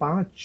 5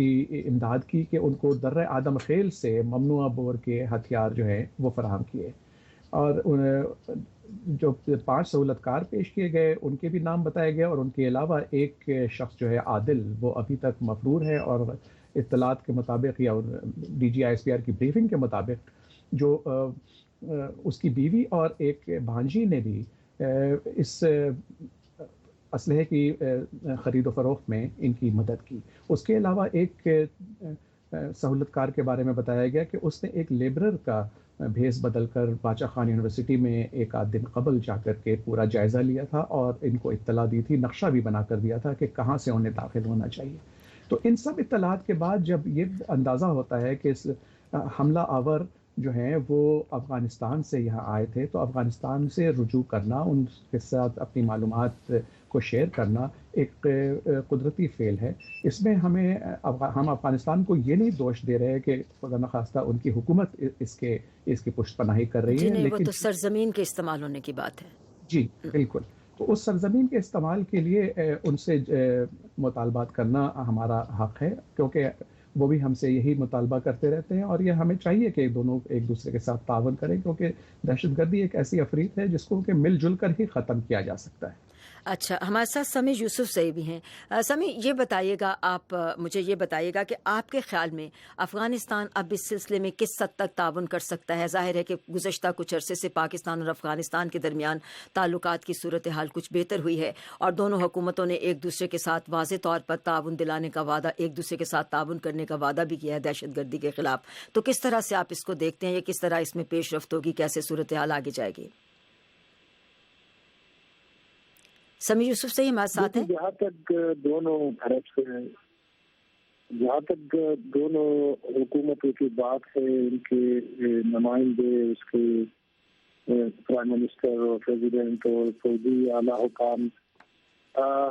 کی امداد کی کہ ان کو در آدم خیل سے ممنوعہ بور کے ہتھیار جو ہیں وہ فراہم کیے، اور جو 5 سہولت کار پیش کیے گئے ان کے بھی نام بتائے گئے، اور ان کے علاوہ ایک شخص جو ہے عادل، وہ ابھی تک مفرور ہے، اور اطلاعات کے مطابق یا D G I S P R کی بریفنگ کے مطابق جو اس کی بیوی اور ایک بھانجی نے بھی اس اسلحے کی خرید و فروخت میں ان کی مدد کی۔ اس کے علاوہ ایک سہولت کار کے بارے میں بتایا گیا کہ اس نے ایک لیبرر کا بھیس بدل کر باچا خان یونیورسٹی میں ایک آدھ دن قبل جا کر کے پورا جائزہ لیا تھا اور ان کو اطلاع دی تھی، نقشہ بھی بنا کر دیا تھا کہ کہاں سے انہیں داخل ہونا چاہیے۔ تو ان سب اطلاعات کے بعد جب یہ اندازہ ہوتا ہے کہ اس حملہ آور جو ہیں وہ افغانستان سے یہاں آئے تھے، تو افغانستان سے رجوع کرنا، ان کے ساتھ اپنی معلومات کو شیئر کرنا ایک قدرتی فعل ہے۔ اس میں ہم افغانستان کو یہ نہیں دوش دے رہے کہ خدا نخواستہ ان کی حکومت اس کی پشت پناہی کر رہی جی ہے، نہیں، وہ لیکن تو سرزمین کے استعمال ہونے کی بات ہے۔ جی بالکل، تو اس سرزمین کے استعمال کے لیے ان سے مطالبات کرنا ہمارا حق ہے، کیونکہ وہ بھی ہم سے یہی مطالبہ کرتے رہتے ہیں، اور یہ ہمیں چاہیے کہ دونوں ایک دوسرے کے ساتھ تعاون کریں، کیونکہ دہشت گردی ایک ایسی افریت ہے جس کو کہ مل جل کر ہی ختم کیا جا سکتا ہے۔ اچھا، ہمارے ساتھ سمیع یوسف صحیح بھی ہیں۔ سمیع، یہ بتائیے گا، آپ مجھے یہ بتائیے گا کہ آپ کے خیال میں افغانستان اب اس سلسلے میں کس حد تک تعاون کر سکتا ہے؟ ظاہر ہے کہ گزشتہ کچھ عرصے سے پاکستان اور افغانستان کے درمیان تعلقات کی صورتحال کچھ بہتر ہوئی ہے، اور دونوں حکومتوں نے ایک دوسرے کے ساتھ واضح طور پر تعاون دلانے کا وعدہ، ایک دوسرے کے ساتھ تعاون کرنے کا وعدہ بھی کیا ہے دہشت گردی کے خلاف۔ تو کس طرح سے آپ اس کو دیکھتے ہیں، یا کس طرح اس میں پیش رفت ہوگی، کیسے صورتحال آگے جائے گی؟ سمیع یوسف سے ہمارے ساتھ ہیں۔ جہاں تک دونوں حکومتوں کی بات ہے، ان کے نمائندے، اس کے پرائم منسٹر اور پریزیڈنٹ اور فوجی اعلیٰ حکام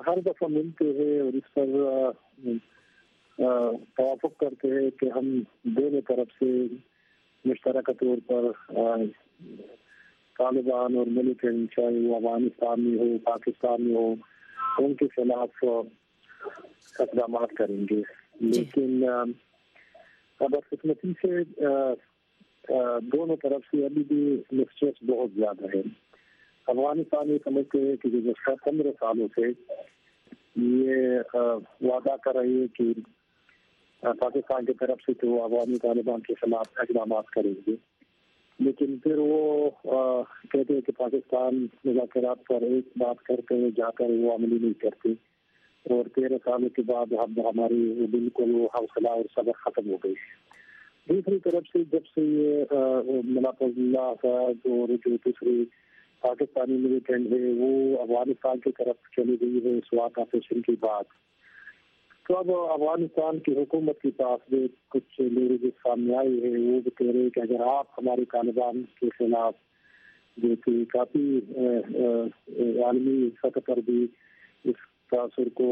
ہر دفعہ ملتے ہیں اور اس پر توافق کرتے ہیں کہ ہم دونوں طرف سے مشترکہ طور پر طالبان اور ملیٹنٹ، چاہے وہ افغانستان میں ہو پاکستان میں ہو، ان کے خلاف اقدامات کریں گے۔ لیکن بدقسمتی سے دونوں طرف سے ابھی بھی مسٹریس بہت زیادہ ہے۔ افغانستان یہ سمجھتے ہیں کہ گزشتہ 15 سالوں سے یہ وعدہ کر رہی ہے کہ پاکستان کی طرف سے تو افغانی طالبان کے خلاف اقدامات کریں گے، لیکن پھر وہ کہتے ہیں کہ پاکستان مذاکرات پر ایک بات کرتے ہیں، جا کر وہ عملی نہیں کرتے، اور 13 سالوں کے بعد ہماری بالکل وہ حوصلہ اور صبر ختم ہو گئی۔ دوسری طرف سے جب سے یہ ملاقہ اللہ کا جو دوسری پاکستانی ملیٹنٹ ہے وہ افغانستان کی طرف چلی گئی ہے اس واقع آپریشن کے بعد، تو اب افغانستان کی حکومت کے پاس بھی کچھ لوگ سامنے آئے ہیں، وہ بھی کہہ رہے ہیں کہ اگر آپ ہمارے طالبان کے خلاف جو کہ کافی عالمی سطح پر بھی اس تاثر کو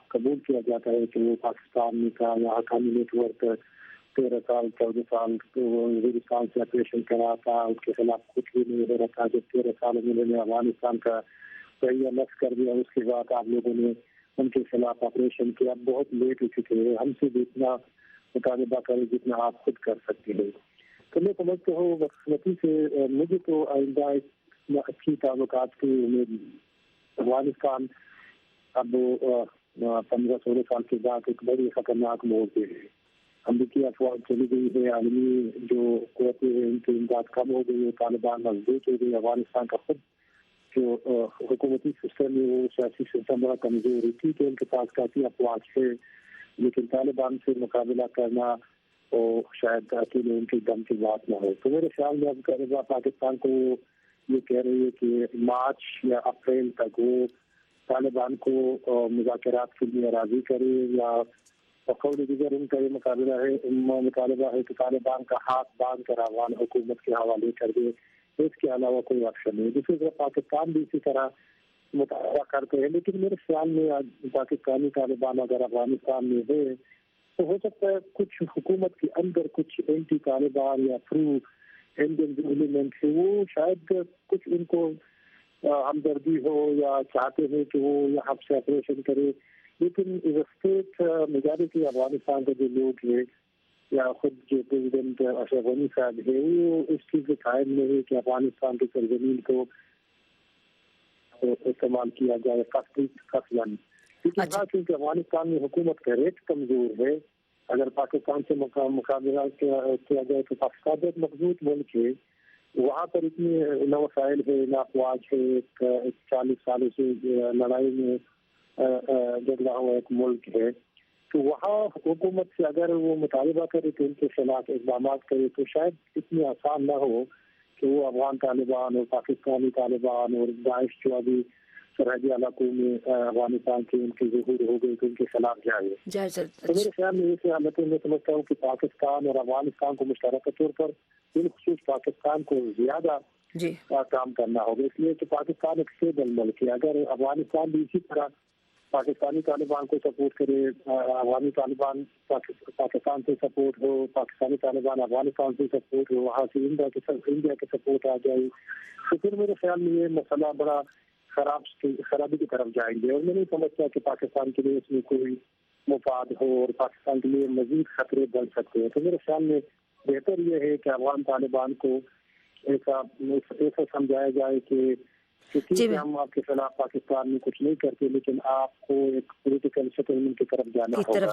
قبول کیا جاتا ہے کہ وہ پاکستان میں کا یا حقانی نیٹ ورک 13 سال 14 سال وزیرستان سے آپریشن کرا تھا، اس کے خلاف کچھ بھی نہیں ہو رہا تھا، جب 13 سال میں نے افغانستان کا صحیح نقص کر دیا، اس کے بعد آپ لوگوں نے ان کے خلاف آپریشن کیا، بہت لیٹ ہو چکے ہیں، ہم سے بھی اتنا مطالبہ کریں جتنا آپ خود کر سکتے ہیں۔ تو میں سمجھتا ہوں بدقسمتی سے مجھے تو آئندہ اچھی تعلقات کی امید۔ افغانستان اب 15-16 سال کے بعد ایک بڑی خطرناک موڑ پہ ہے۔ امریکی افواج چلی گئی ہے، عالمی جو قوتیں ہیں ان کی امداد کم ہو گئی ہے، طالبان مضبوط ہو گئی، افغانستان کا خود جو حکومتی سسٹم ہے وہ سیاسی سسٹم بڑا کمزور ہے، ٹھیک ہے ان کے پاس کافی افواج ہے، لیکن طالبان سے مقابلہ کرنا اور شاید اکیلے ان کی دم کی بات نہ ہو۔ تو میرے خیال میں اب طالبان پاکستان کو یہ کہہ رہی ہے کہ مارچ یا اپریل تک وہ طالبان کو مذاکرات کے لیے راضی کرے، یا بقول دیگر ان کا یہ مطالبہ ہے کہ طالبان کا ہاتھ باندھ کر افغان حکومت کے حوالے کر دے، اس کے علاوہ کوئی آپشن نہیں۔ دوسری طرف پاکستان بھی اسی طرح مطالبہ کرتے ہیں، لیکن میرے خیال میں پاکستانی طالبان اگر افغانستان میں ہے تو ہو سکتا ہے کچھ حکومت کے اندر کچھ اینٹی طالبان یا پرو انڈین جو ایلیمنٹ ہے وہ شاید کچھ ان کو ہمدردی ہو یا چاہتے ہیں کہ وہ یہاں سے آپریشن کرے، لیکن اسٹیٹ میجارٹی افغانستان کے جو لوگ ہیں یا خود جو پریزیڈنٹ اشرف غنی صاحب ہے وہ اس چیز کے قائم نہیں ہے کہ افغانستان کی سرزمین کو استعمال کیا جائے قصداً. لیکن کیونکہ افغانستان میں حکومت کا ریٹ کمزور ہے, اگر پاکستان سے مقابلہ کیا جائے تو پاکستان ایک مضبوط ملک ہے, وہاں پر اتنے نہ وسائل ہے نہ افواج ہے, 40 سالوں سے لڑائی میں جگڑا ہوا ایک ملک ہے, تو وہاں حکومت سے اگر وہ مطالبہ کرے کہ ان کے خلاف اقدامات کرے تو شاید اتنی آسان نہ ہو کہ وہ افغان طالبان اور پاکستانی طالبان اور داعش جو ابھی سرحدی علاقوں میں افغانستان کے ان کے ظہور ہو گئے تو ان کے خلاف جائے. تو میرے خیال میں ایسی حالتوں میں سمجھتا ہوں کہ پاکستان اور افغانستان کو مشترکہ طور پر بالخصوص پاکستان کو زیادہ کام کرنا ہوگا, اس لیے کہ پاکستان ایک اسٹیبل ملک ہے. اگر افغانستان بھی اسی طرح پاکستانی طالبان کو سپورٹ کرے, افغانی طالبان پاکستان سے سپورٹ ہو, پاکستانی طالبان افغانستان سے سپورٹ ہو, وہاں سے انڈیا کے سپورٹ آ جائے, تو پھر میرے خیال میں یہ مسئلہ بڑا خرابی کی طرف جائیں گے. اور میں نہیں سمجھتا کہ پاکستان کے لیے اس میں کوئی مفاد ہو اور پاکستان کے لیے مزید خطرے بن سکتے ہیں. تو میرے خیال میں بہتر یہ ہے کہ افغان طالبان کو ایسا سمجھایا جائے کہ ٹھیک ہے ہم آپ کے خلاف پاکستان میں کچھ نہیں کرتے, لیکن آپ کو ایک پولیٹیکل سیٹلمنٹ کی طرف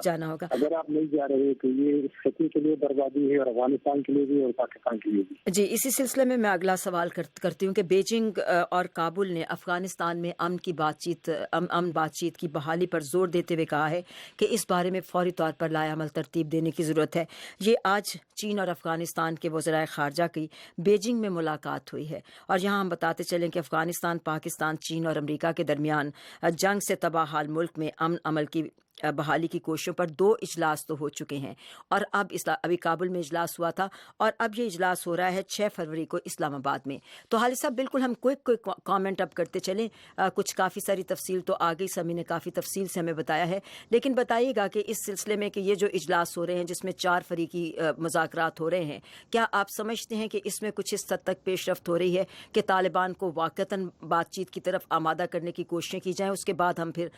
جانا ہوگا. اگر آپ نہیں جا رہے تو یہ اس خطے کے لیے بربادی ہے, اور افغانستان کے لیے بھی اور پاکستان کے لیے بھی. جی, اسی سلسلے میں اگلا سوال کرتی ہوں کہ بیجنگ اور کابل نے افغانستان میں امن بات چیت کی بحالی پر زور دیتے ہوئے کہا ہے کہ اس بارے میں فوری طور پر لائے عمل ترتیب دینے کی ضرورت ہے. یہ آج چین اور افغانستان کے وزرائے خارجہ کی بیجنگ میں ملاقات ہوئی ہے, اور یہاں ہم بتاتے چلیں کہ افغانستان, پاکستان, چین اور امریکہ کے درمیان جنگ سے تباہ حال ملک میں امن عمل کی بحالی کی کوششوں پر 2 اجلاس تو ہو چکے ہیں, اور ابھی کابل میں اجلاس ہوا تھا, اور اب یہ اجلاس ہو رہا ہے 6 فروری کو اسلام آباد میں. تو حالی صاحب بالکل ہم کوئی کامنٹ اب کرتے چلیں, کچھ کافی ساری تفصیل تو آ گئی, سمی نے کافی تفصیل سے ہمیں بتایا ہے, لیکن بتائیے گا کہ اس سلسلے میں کہ یہ جو اجلاس ہو رہے ہیں جس میں 4 فریقی مذاکرات ہو رہے ہیں, کیا آپ سمجھتے ہیں کہ اس میں کچھ اس حد تک پیش رفت ہو رہی ہے کہ طالبان کو واقعتاً بات چیت کی طرف آمادہ کرنے کی کوششیں کی جائیں؟ اس کے بعد ہم پھر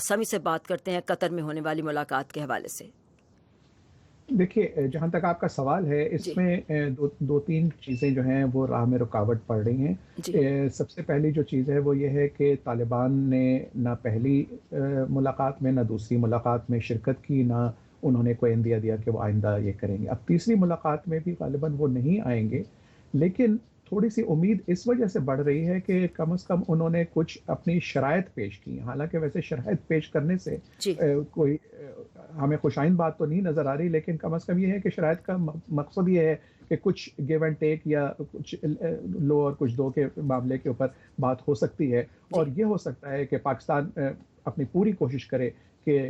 سمی سے بات کرتے ہیں قطر میں ہونے والی ملاقات کے حوالے سے. دیکھیے, جہاں تک آپ کا سوال ہے اس میں 2-3 چیزیں جو ہیں وہ راہ میں رکاوٹ پڑ رہی ہیں. سب سے پہلی جو چیز ہے وہ یہ ہے کہ طالبان نے نہ پہلی ملاقات میں نہ دوسری ملاقات میں شرکت کی, نہ انہوں نے کوئی اندیا دیا کہ وہ آئندہ یہ کریں گے. اب تیسری ملاقات میں بھی غالباً وہ نہیں آئیں گے, لیکن تھوڑی سی امید اس وجہ سے بڑھ رہی ہے کہ کم از کم انہوں نے کچھ اپنی شرائط پیش کی. حالانکہ ویسے شرائط پیش کرنے سے کوئی ہمیں خوشائند بات تو نہیں نظر آ رہی, لیکن کم از کم یہ ہے کہ شرائط کا مقصد یہ ہے کہ کچھ گیو اینڈ ٹیک یا کچھ لو اور کچھ دو کے معاملے کے اوپر بات ہو سکتی ہے, اور یہ ہو سکتا ہے کہ پاکستان اپنی پوری کوشش کرے کہ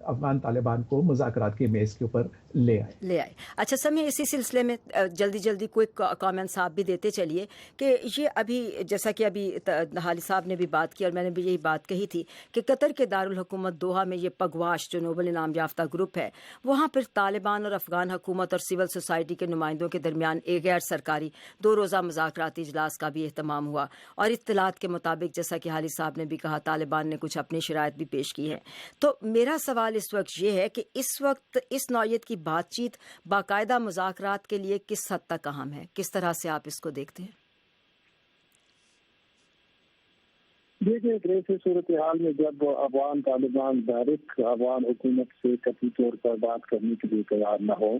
افغان طالبان کو مذاکرات کی میز کے اوپر لے آئے. اچھا سمی, اسی سلسلے میں جلدی کوئی کامنٹس آپ بھی دیتے چلیے کہ یہ ابھی جیسا کہ ابھی حالی صاحب نے بھی بات کی اور میں نے بھی یہی بات کہی تھی کہ قطر کے دارالحکومت دوحہ میں یہ پگواش جو نوبل انعام یافتہ گروپ ہے, وہاں پر طالبان اور افغان حکومت اور سول سوسائٹی کے نمائندوں کے درمیان ایک غیر سرکاری 2 روزہ مذاکراتی اجلاس کا بھی اہتمام ہوا, اور اطلاعات کے مطابق جیسا کہ حالی صاحب نے بھی کہا طالبان نے کچھ اپنی شرائط بھی پیش کی ہے. تو میرا سوال اس وقت یہ ہے کہ اس وقت اس نوعیت کی بات چیت باقاعدہ مذاکرات کے لیے کس حد تک اہم ہے؟ کس طرح سے آپ اس کو دیکھتے ہیں؟ دیکھیں, ایسی صورتحال میں جب افغان طالبان ڈائریکٹ افغان حکومت سے قطعی طور پر بات کرنے کے لیے تیار نہ ہو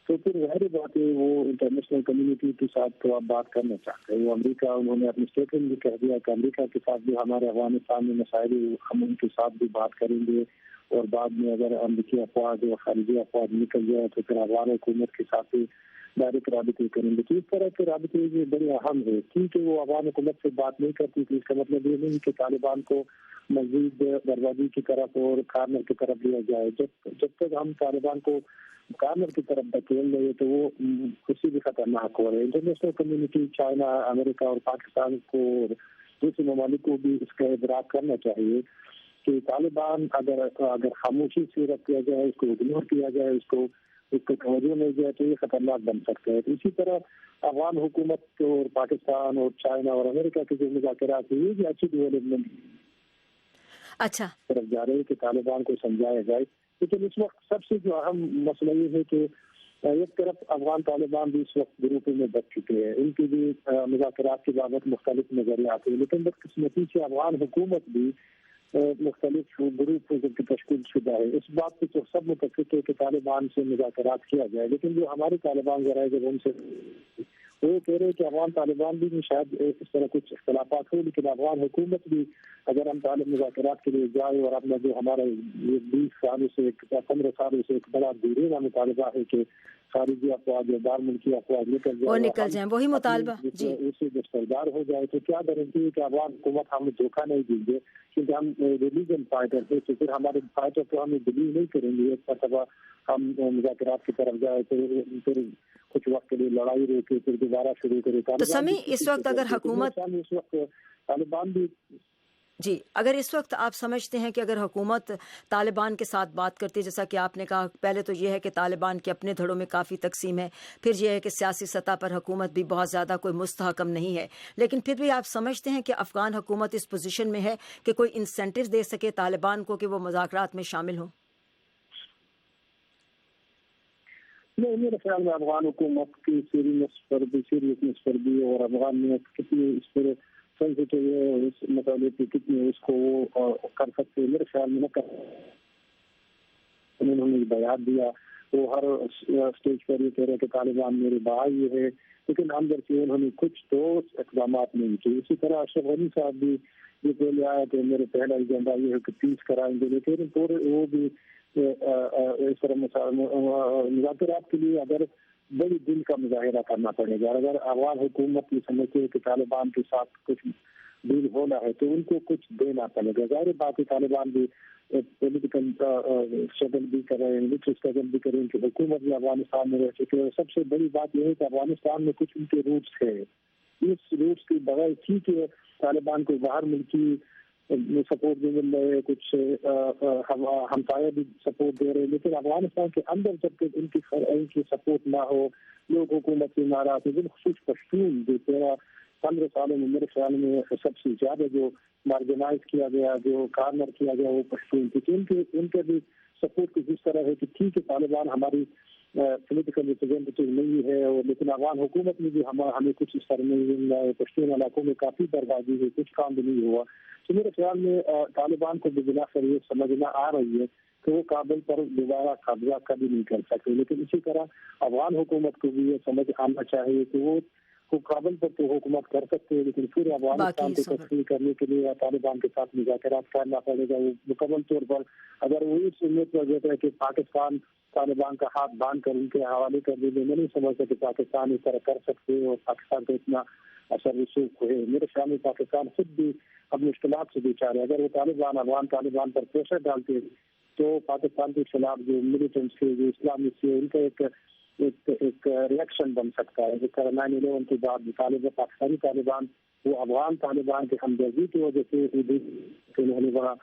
تو پھر ظاہر بات ہے وہ انٹرنیشنل کمیونٹی کے ساتھ تو آپ بات کرنا چاہتے ہیں. وہ امریکہ, انہوں نے اپنی اسٹیٹمنٹ بھی کہہ دیا کہ امریکہ کے ساتھ بھی ہمارے افغانستان میں مسائل, ہم ان کے ساتھ بھی بات کریں گے, اور بعد میں اگر امریکی افواج اور خارجی افواج نکل جائے تو پھر افغان حکومت کے ساتھ بھی ڈائریکٹ رابطے کریں گے. تو اس طرح کے رابطے یہ بڑے اہم ہے, کیونکہ وہ افغان حکومت سے بات نہیں کرتی تو اس کا مطلب یہ نہیں کہ طالبان کو مزید بربادی کی طرف اور کارنر کی طرف لیا جائے. جب تک ہم طالبان کو کارنر کی طرف دھکیل رہے تو وہ کسی بھی خطرناک ہو رہے ہیں. انٹرنیشنل کمیونٹی, چائنا, امریکہ اور پاکستان کو اور دوسرے ممالک کو بھی اس کا ادراک کرنا چاہیے کہ طالبان اگر خاموشی سے رکھ دیا جائے, اس کو اگنور کیا جائے, اس کو توجہ نہیں جائے تو یہ خطرناک بن سکتا ہے. تو اسی طرح افغان حکومت اور پاکستان اور چائنا اور امریکہ کے جو مذاکرات ہیں یہ بھی اچھی ڈیولپمنٹ. اچھا طرف جا رہے ہیں کہ طالبان کو سمجھایا جائے. لیکن اس وقت سب سے جو اہم مسئلہ یہ ہے کہ ایک طرف افغان طالبان بھی اس وقت گروپوں میں بچ چکے ہیں, ان کی بھی مذاکرات کی بابت مختلف نظریات ہیں, لیکن بدقسمتی سے افغان حکومت بھی مختلف گروپ کی تشکیل شدہ ہے. اس بات پہ تو سب متفق ہے کہ طالبان سے مذاکرات کیا جائے, لیکن جو ہمارے طالبان ذرائع جب ان سے وہ کہہ رہے ہیں کہ افغان طالبان بھی شاید اس طرح کچھ اختلافات ہو, لیکن افغان حکومت بھی اگر ہم طالب مذاکرات کے لیے جائے اور اپنا جو ہمارا یہ 20 سالوں سے 15 سالوں سے ایک بڑا دیرینہ مطالبہ ہے کہ خارجی افواج یا دار ملکی افواج نکل جائیں وہی مطالبہ جی اسے دستبردار ہو جائے, تو کیا گارنٹی ہے کہ افغان حکومت ہمیں دھوکہ نہیں دیں گے, کیونکہ ہم ریلیجن فائٹر تھے, تو پھر ہمارے فائٹر کو ہمیں بلیو نہیں کریں گے. ایک مرتبہ ہم مذاکرات کی طرف جائے پھر کچھ وقت کے لیے لڑائی روکے پھر دوبارہ شروع کرے. تو سمی اس وقت اگر حکومت اس وقت طالبان بھی جی اگر اس وقت آپ سمجھتے ہیں کہ اگر حکومت طالبان کے ساتھ بات کرتی ہے, جیسا کہ آپ نے کہا پہلے تو یہ ہے کہ طالبان کے اپنے دھڑوں میں کافی تقسیم ہے, پھر یہ ہے کہ سیاسی سطح پر حکومت بھی بہت زیادہ کوئی مستحکم نہیں ہے, لیکن پھر بھی آپ سمجھتے ہیں کہ افغان حکومت اس پوزیشن میں ہے کہ کوئی انسینٹیو دے سکے طالبان کو کہ وہ مذاکرات میں شامل ہوں؟ نہیں, میرے خیال میں افغان حکومت کی سیریسنس پر بھی اور افغان میں کتنی اس پر سینسیٹیو ہے اس مسئلے پہ کتنے اس کو وہ کر سکتے, میرے خیال میں نہ کر. انہوں نے بیان دیا وہ ہر اسٹیج پر یہ کہہ رہے کہ طالبان میرے بھائی ہے, لیکن اندر سے انہوں نے کچھ ٹھوس اقدامات نہیں کیے. اسی طرح اشرف غنی صاحب بھی یہ پہلے آیا کہ میرے پہلا ایجنڈا یہ ہے کہ پیس کرائیں گے, لیکن پورے وہ بھی اس طرح مذاکرات کے لیے اگر بڑی دل کا مظاہرہ کرنا پڑے گا. اگر افغان حکومت یہ سمجھتے ہے کہ طالبان کے ساتھ کچھ ڈیل ہونا ہے تو ان کو کچھ دینا پڑے گا. ظاہر بات ہے طالبان بھی پولیٹیکل اسٹرگل بھی کر رہے ہیں, لٹری اسٹرگل بھی کر رہے ہیں کہ حکومت بھی افغانستان میں رہ چکے ہیں. سب سے بڑی بات یہ ہے کہ افغانستان میں کچھ ان کے روٹس ہے, اس روٹس کے بغیر ٹھیک ہے طالبان کو باہر ملکی سپورٹ بھی مل رہے, کچھ ہمسایہ بھی سپورٹ دے رہے, لیکن افغانستان کے اندر جب تک ان کی سپورٹ نہ ہو, لوگ حکومت سے ناراض ہیں, بالخصوص پشتون جو 15 سالوں میں میرے خیال میں سب سے زیادہ جو مارجنائز کیا گیا, جو کارنر کیا گیا وہ پشتون تھے. ان کے بھی سپورٹ کی جس طرح ہے کہ ٹھیک ہے طالبان ہماری پولیٹیکل ریپرزینٹیو نہیں ہے, لیکن افغان حکومت میں بھی ہمیں کچھ اس طرح نہیں مل رہا ہے. پشتون علاقوں میں کافی بربادی ہے, کچھ کام بھی نہیں ہوا. تو میرے خیال میں طالبان کو بلا کر یہ سمجھنا آ رہی ہے کہ وہ کابل پر دوبارہ قبضہ کبھی نہیں کر سکتے, لیکن اسی طرح افغان حکومت کو بھی یہ سمجھ آنا چاہیے کہ وہ کابل پر تو حکومت کر سکتے ہیں, لیکن پھر افغانستان کو تسلیم کرنے کے لیے طالبان کے ساتھ مذاکرات کرنا پڑے گا. وہ مکمل طور پر اگر وہ اس امید پر دیتا ہے کہ پاکستان طالبان کا ہاتھ باندھ کر ان کے حوالے کر دیں گے, میں نہیں سمجھتا کہ پاکستان اس طرح کر سکتے اور پاکستان کو اتنا اثر رسوخ ہے. میرے خیال میں پاکستان خود بھی اب مشکلات سے بیچارے. اگر وہ افغان طالبان پر پریشر ڈالتے تو پاکستان کے خلاف جو ملیٹنٹس تھے, جو اسلامسٹ تھے, ان کا ایک ریئیکشن بن سکتا ہے. جس طرح 9/11 کے بعد پاکستانی طالبان وہ افغان طالبان کے ہمدردی کی وجہ سے انہوں نے بڑا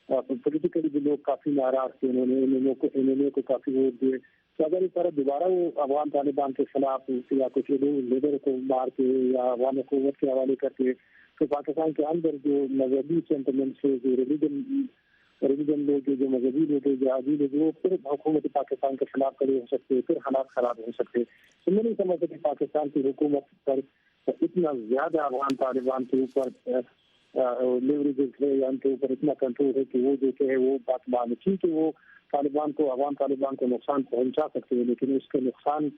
پولیٹیکلی بھی لوگ کافی ناراض تھے, انہوں نے کو کافی ووٹ دیے. تو اگر اس طرح دوبارہ وہ افغان طالبان کے خلاف یا کچھ لیڈر کو مار کے یا افغان حکومت کے حوالے کر کے, تو پاکستان کے اندر جو مذہبی سینٹیمنٹس ہے, جو ریلیجن لوگ, جو مذہبی لوگ, جہادی لوگ, وہ پھر حکومت پاکستان کے خلاف کھڑے ہو سکتے, پھر حالات خراب ہو سکتے. تو میں نہیں سمجھتا کہ پاکستان کی حکومت پر اتنا زیادہ افغان طالبان کے اوپر لیوریجز ہے یا ان کے اوپر اتنا کنٹرول ہے کہ وہ جو کہ ہے وہ بات مان ٹھیک ہے وہ افغان طالبان کو نقصان پہنچا سکتے ہیں, لیکن اس کے نقصان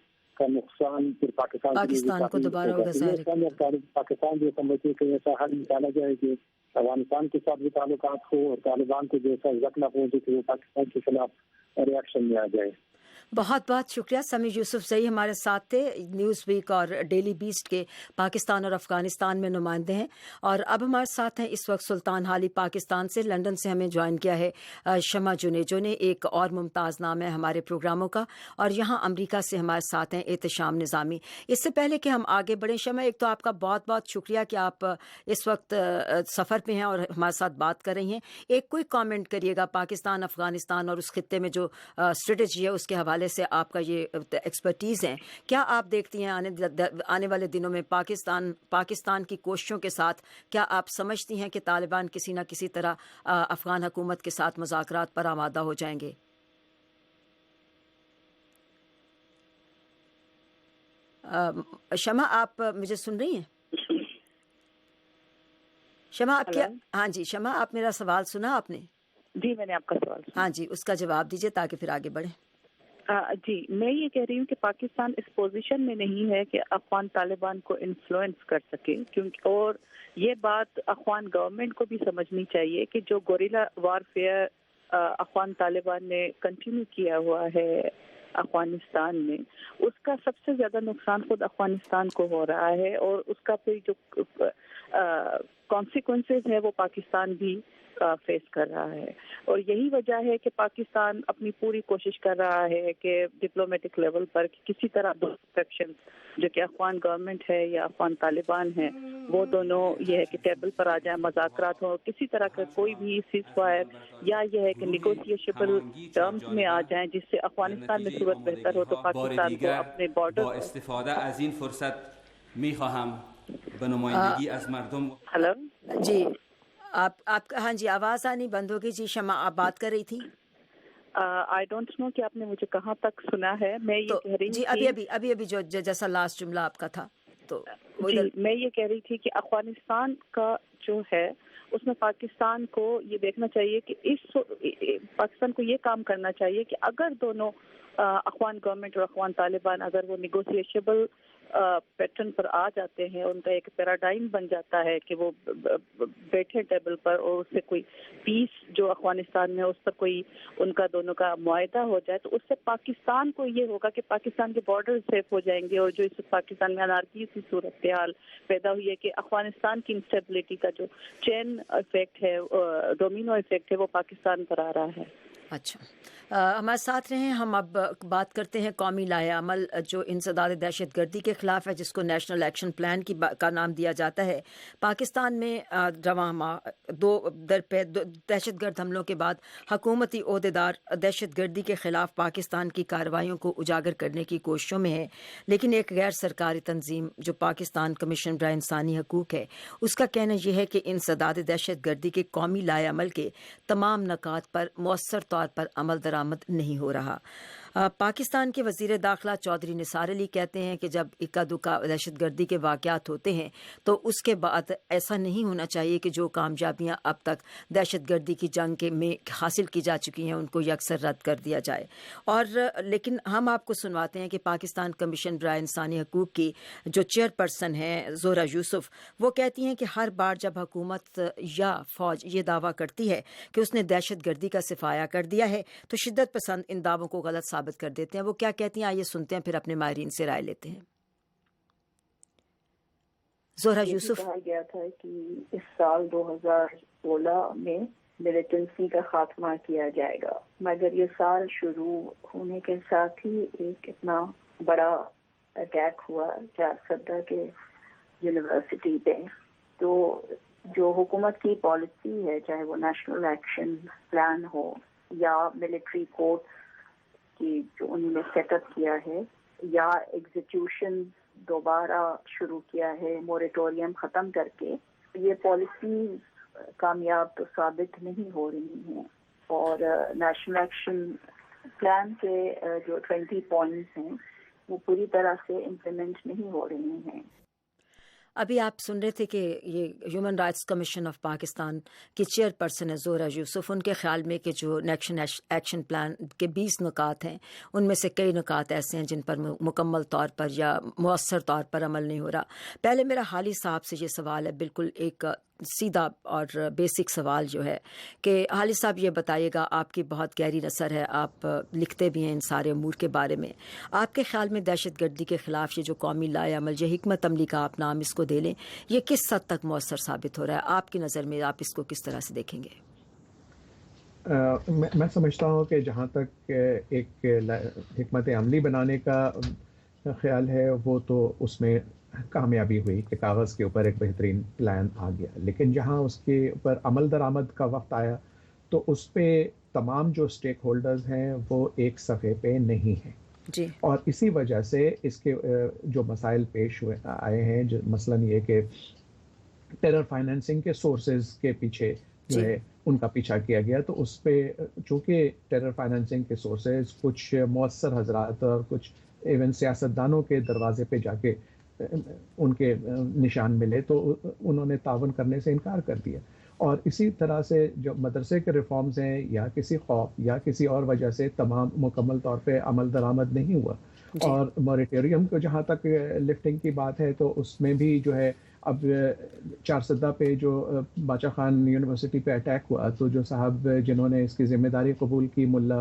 پھر پاکستان کو دوبارہ ہوگا. پاکستان جو سمجھتے کہ ایسا حل نکالا جائے کہ افغانستان کے ساتھ بھی تعلقات ہو اور طالبان کو جیسا زخم نہ پہنچے کہ وہ پاکستان کے خلاف ریئیکشن میں آ جائے. بہت بہت شکریہ. سمیع یوسف زئی ہمارے ساتھ تھے, نیوز ویک اور ڈیلی بیسٹ کے پاکستان اور افغانستان میں نمائندے ہیں. اور اب ہمارے ساتھ ہیں اس وقت سلطان حالی پاکستان سے. لندن سے ہمیں جوائن کیا ہے شمع جنیجو نے, ایک اور ممتاز نام ہے ہمارے پروگراموں کا. اور یہاں امریکہ سے ہمارے ساتھ ہیں احتشام نظامی. اس سے پہلے کہ ہم آگے بڑھیں شمع, ایک تو آپ کا بہت بہت شکریہ کہ آپ اس وقت سفر پہ ہیں اور ہمارے ساتھ بات کر رہی ہیں. ایک کوئی کامنٹ کریے گا پاکستان, افغانستان اور اس خطے میں جو اسٹریٹجی ہے اس کے حوالے حوالے سے آپ کا یہ ایکسپرٹیز ہے، کیا آپ دیکھتی ہیں آنے والے دنوں میں پاکستان کی کوششوں کے ساتھ کیا آپ سمجھتی ہیں کہ طالبان کسی نہ کسی طرح افغان حکومت کے ساتھ مذاکرات پر آمادہ ہو جائیں گے؟ شمع آپ مجھے سن رہی ہیں؟ شمع آپ کیا، ہاں جی شمع آپ میرا سوال سنا آپ نے؟ جی میں نے آپ کا سوال سنا. ہاں جی اس کا جواب دیجیے تاکہ پھر آگے بڑھیں. جی میں یہ کہہ رہی ہوں کہ پاکستان اس پوزیشن میں نہیں ہے کہ افغان طالبان کو انفلوئنس کر سکے، کیونکہ اور یہ بات افغان گورنمنٹ کو بھی سمجھنی چاہیے کہ جو گوریلا وارفیئر افغان طالبان نے کنٹینیو کیا ہوا ہے افغانستان میں، اس کا سب سے زیادہ نقصان خود افغانستان کو ہو رہا ہے، اور اس کا پھر جو کانسیکوینسز ہے وہ پاکستان بھی فیس کر رہا ہے. اور یہی وجہ ہے کہ پاکستان اپنی پوری کوشش کر رہا ہے کہ ڈپلومیٹک لیول پر کسی طرح دو فیکشن جو کہ افغان گورنمنٹ ہے یا افغان طالبان ہیں وہ دونوں یہ ہے کہ ٹیبل پر آ جائیں، مذاکرات ہوں، کسی طرح کا کوئی بھی سیز فائر یا یہ ہے کہ نیگوشیشبل ٹرمز میں آ جائیں جس سے افغانستان میں صورت بہتر ہو تو پاکستان کو اپنے بارڈر استفاده از این فرصت میخواهم به نمایندگی از مردم. ہلو جی آپ ہاں جی آواز آنی بند ہو گئی. جی شمع آپ بات کر رہی تھی. آئی ڈونٹ نو کہ آپ نے مجھے کہاں تک سنا ہے. میں یہ کہہ رہی جی ابھی جو جیسا لاسٹ جملہ آپ کا تھا تو جی میں یہ کہہ رہی تھی کہ افغانستان کا جو ہے اس میں پاکستان کو یہ دیکھنا چاہیے کہ پاکستان کو یہ کام کرنا چاہیے کہ اگر دونوں افغان گورنمنٹ اور افغان طالبان اگر وہ نیگوشیشبل پیٹرن پر آ جاتے ہیں، ان کا ایک پیراڈائم بن جاتا ہے کہ وہ بیٹھے ٹیبل پر اور اس سے کوئی پیس جو افغانستان میں اس پر کوئی ان کا دونوں کا معاہدہ ہو جائے، تو اس سے پاکستان کو یہ ہوگا کہ پاکستان کے بارڈر سیف ہو جائیں گے. اور جو اس پاکستان میں انارکی کی صورتحال پیدا ہوئی ہے کہ افغانستان کی انسٹیبلٹی کا جو چین افیکٹ ہے، ڈومینو افیکٹ ہے، وہ پاکستان پر آ رہا ہے. اچھا ہمارے ساتھ رہیں. ہم اب بات کرتے ہیں قومی لائحہ عمل جو انسداد دہشت گردی کے خلاف ہے، جس کو نیشنل ایکشن پلان کا نام دیا جاتا ہے. پاکستان میں رواں ماہ دو دہشت گرد حملوں کے بعد حکومتی عہدیدار دہشت گردی کے خلاف پاکستان کی کارروائیوں کو اجاگر کرنے کی کوششوں میں ہے، لیکن ایک غیر سرکاری تنظیم جو پاکستان کمیشن برائے انسانی حقوق ہے، اس کا کہنا یہ ہے کہ انسداد دہشت گردی کے قومی لائحہ عمل کے تمام نکات پر مؤثر طور پر عمل درآمد نہیں ہو رہا. پاکستان کے وزیر داخلہ چودھری نثار علی کہتے ہیں کہ جب اکا دکا دہشت گردی کے واقعات ہوتے ہیں تو اس کے بعد ایسا نہیں ہونا چاہیے کہ جو کامیابیاں اب تک دہشت گردی کی جنگ میں حاصل کی جا چکی ہیں ان کو یکسر رد کر دیا جائے. اور لیکن ہم آپ کو سنواتے ہیں کہ پاکستان کمیشن برائے انسانی حقوق کی جو چیئر پرسن ہیں زہرہ یوسف، وہ کہتی ہیں کہ ہر بار جب حکومت یا فوج یہ دعویٰ کرتی ہے کہ اس نے دہشت گردی کا صفایا کر دیا ہے تو شدت پسند ان دعووں کو غلط ثابت کر دیتے ہیں. وہ کیا کہتی ہیں آئیے سنتے ہیں، پھر اپنے ماہرین سے رائے لیتے ہیں. زہرہ یوسف. کہا گیا تھا کہ اس سال 2016 میں ملیٹنسی کا خاتمہ کیا جائے گا، مگر یہ سال شروع ہونے کے ساتھ ہی ایک اتنا بڑا اٹیک ہوا صدر کے یونیورسٹی پہ. تو جو حکومت کی پالیسی ہے، چاہے وہ نیشنل ایکشن پلان ہو یا ملٹری کورٹ کی جو انہوں نے سیٹ اپ کیا ہے، یا ایگزیکیوشن دوبارہ شروع کیا ہے موریٹوریم ختم کر کے، یہ پالیسی کامیاب تو ثابت نہیں ہو رہی ہیں. اور نیشنل ایکشن پلان کے جو 20 پوائنٹس ہیں وہ پوری طرح سے امپلیمنٹ نہیں ہو رہی ہیں. ابھی آپ سن رہے تھے کہ یہ human rights commission of Pakistan کی چیئر پرسن ہے زہرہ یوسف. ان کے خیال میں کہ جو نیشنل ایکشن پلان کے 20 نکات ہیں ان میں سے کئی نکات ایسے ہیں جن پر مکمل طور پر یا مؤثر طور پر عمل نہیں ہو رہا. پہلے میرا حالی صاحب سے یہ سوال ہے، بالکل ایک سیدھا اور بیسک سوال جو ہے کہ حالی صاحب یہ بتائیے گا، آپ کی بہت گہری نظر ہے، آپ لکھتے بھی ہیں ان سارے امور کے بارے میں. آپ کے خیال میں دہشت گردی کے خلاف یہ جو قومی لائحہ عمل، یہ حکمت عملی کا آپ نام اس کو دے لیں، یہ کس حد تک مؤثر ثابت ہو رہا ہے؟ آپ کی نظر میں آپ اس کو کس طرح سے دیکھیں گے؟ میں سمجھتا ہوں کہ جہاں تک ایک حکمت عملی بنانے کا خیال ہے وہ تو اس میں کامیابی ہوئی کہ کاغذ کے اوپر ایک بہترین پلان آ گیا، لیکن جہاں اس کے اوپر عمل درآمد کا وقت آیا تو اس پہ تمام جو اسٹیک ہولڈرز ہیں وہ ایک صفحے پہ نہیں ہیں جی. اور اسی وجہ سے اس کے جو مسائل پیش آئے ہیں، مثلاً یہ کہ ٹیرر فائنینسنگ کے سورسز کے پیچھے جو ہے ان کا پیچھا کیا گیا، تو اس پہ چونکہ ٹیرر فائنینسنگ کے سورسز کچھ مؤثر حضرات اور کچھ ایون سیاستدانوں کے دروازے پہ جا کے ان کے نشان ملے تو انہوں نے تعاون کرنے سے انکار کر دیا. اور اسی طرح سے جو مدرسے کے ریفارمز ہیں یا کسی خوف یا کسی اور وجہ سے تمام مکمل طور پہ عمل درآمد نہیں ہوا. اور موریٹوریم کو جہاں تک لفٹنگ کی بات ہے تو اس میں بھی جو ہے اب چارسدہ پہ جو باچا خان یونیورسٹی پہ اٹیک ہوا تو جو صاحب جنہوں نے اس کی ذمہ داری قبول کی، ملا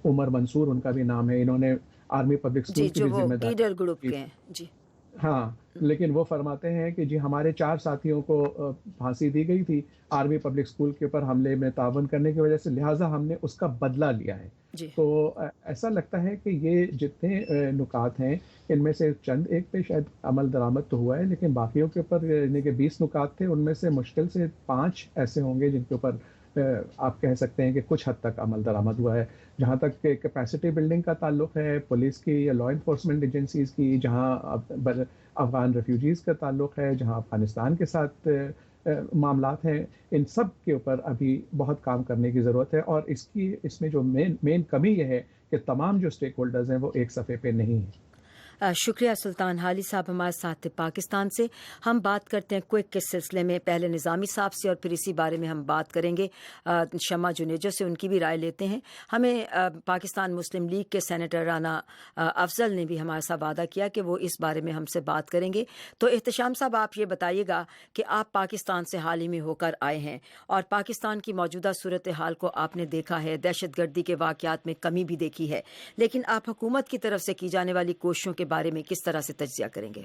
عمر منصور ان کا بھی نام ہے، انہوں نے آرمی پبلک اسکول کی بھی ذمہ داری. جی ہاں، لیکن وہ فرماتے ہیں کہ جی ہمارے 4 ساتھیوں کو پھانسی دی گئی تھی آرمی پبلک اسکول کے اوپر حملے میں تعاون کرنے کی وجہ سے، لہٰذا ہم نے اس کا بدلہ لیا ہے. تو ایسا لگتا ہے کہ یہ جتنے نکات ہیں ان میں سے چند ایک پہ شاید عمل درآمد تو ہوا ہے، لیکن باقیوں کے اوپر یعنی کہ 20 نکات تھے، ان میں سے مشکل سے 5 ایسے ہوں گے جن کے اوپر آپ کہہ سکتے ہیں کہ کچھ حد تک عمل درآمد ہوا ہے. جہاں تک کہ کیپیسٹی بلڈنگ کا تعلق ہے، پولیس کی یا لا انفورسمنٹ ایجنسیز کی، جہاں افغان ریفیوجیز کا تعلق ہے، جہاں افغانستان کے ساتھ معاملات ہیں، ان سب کے اوپر ابھی بہت کام کرنے کی ضرورت ہے. اور اس میں جو مین کمی یہ ہے کہ تمام جو اسٹیک ہولڈرز ہیں وہ ایک صفحے پہ نہیں ہیں. شکریہ سلطان حالی صاحب ہمارے ساتھ تھے پاکستان سے. ہم بات کرتے ہیں کوئک کے سلسلے میں، پہلے نظامی صاحب سے اور پھر اسی بارے میں ہم بات کریں گے شمع جنیجو سے، ان کی بھی رائے لیتے ہیں. ہمیں پاکستان مسلم لیگ کے سینیٹر رانا افضل نے بھی ہمارے ساتھ وعدہ کیا کہ وہ اس بارے میں ہم سے بات کریں گے. تو احتشام صاحب آپ یہ بتائیے گا کہ آپ پاکستان سے حال ہی میں ہو کر آئے ہیں اور پاکستان کی موجودہ صورتحال کو آپ نے دیکھا ہے، دہشت گردی کے واقعات میں کمی بھی دیکھی ہے، لیکن آپ حکومت کی طرف سے کی جانے والی کوششوں کے بارے میں کس طرح سے تجزیہ کریں گے؟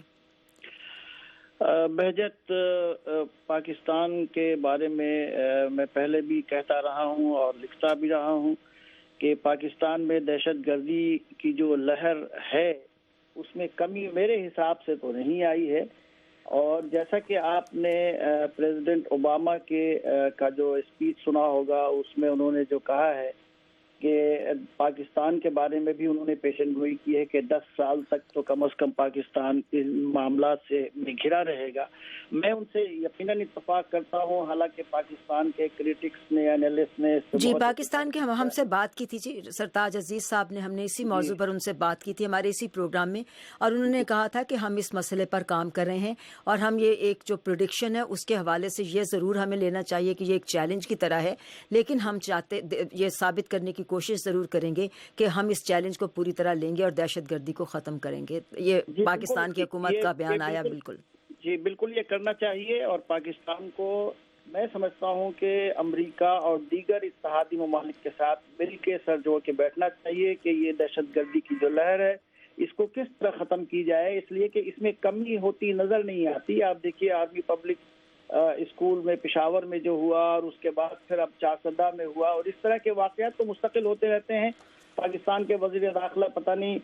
بہجت، پاکستان کے بارے میں پہلے بھی کہتا رہا ہوں اور لکھتا بھی رہا ہوں کہ پاکستان میں دہشت گردی کی جو لہر ہے اس میں کمی میرے حساب سے تو نہیں آئی ہے. اور جیسا کہ آپ نے پریزیڈنٹ اوباما کا جو اسپیچ سنا ہوگا، اس میں انہوں نے جو کہا ہے کہ پاکستان کے بارے میں بھی انہوں نے پیشن گوئی کی ہے کہ 10 سال تک تو کم از کم پاکستان ان معاملات سے گھرا رہے گا. میں ان سے یقیناً اتفاق کرتا ہوں، حالانکہ پاکستان کے کریٹکس نے، اینالسٹ نے جی پاکستان کے ہم سے بات کی تھی، جی سرتاج عزیز صاحب نے، ہم نے اسی موضوع پر ان سے بات کی تھی ہمارے اسی پروگرام میں، اور انہوں نے کہا تھا کہ ہم اس مسئلے پر کام کر رہے ہیں اور ہم یہ ایک جو پریڈکشن ہے اس کے حوالے سے یہ ضرور ہمیں لینا چاہیے کہ یہ ایک چیلنج کی طرح ہے، لیکن ہم چاہتے یہ ثابت کرنے کی کوشش ضرور کریں گے کہ ہم اس چیلنج کو پوری طرح لیں گے اور دہشت گردی کو ختم کریں گے. یہ پاکستان کی حکومت کا بیان آیا. بالکل جی بالکل یہ کرنا چاہیے، اور پاکستان کو میں سمجھتا ہوں کہ امریکہ اور دیگر اتحادی ممالک کے ساتھ مل کے سر جوڑ کے بیٹھنا چاہیے کہ یہ دہشت گردی کی جو لہر ہے اس کو کس طرح ختم کی جائے، اس لیے کہ اس میں کمی ہوتی نظر نہیں آتی. آپ دیکھیے آرمی پبلک اسکول میں پشاور میں جو ہوا، اور اس کے بعد پھر اب چارسدہ میں ہوا، اور اس طرح کے واقعات تو مستقل ہوتے رہتے ہیں. پاکستان کے وزیر داخلہ پتہ نہیں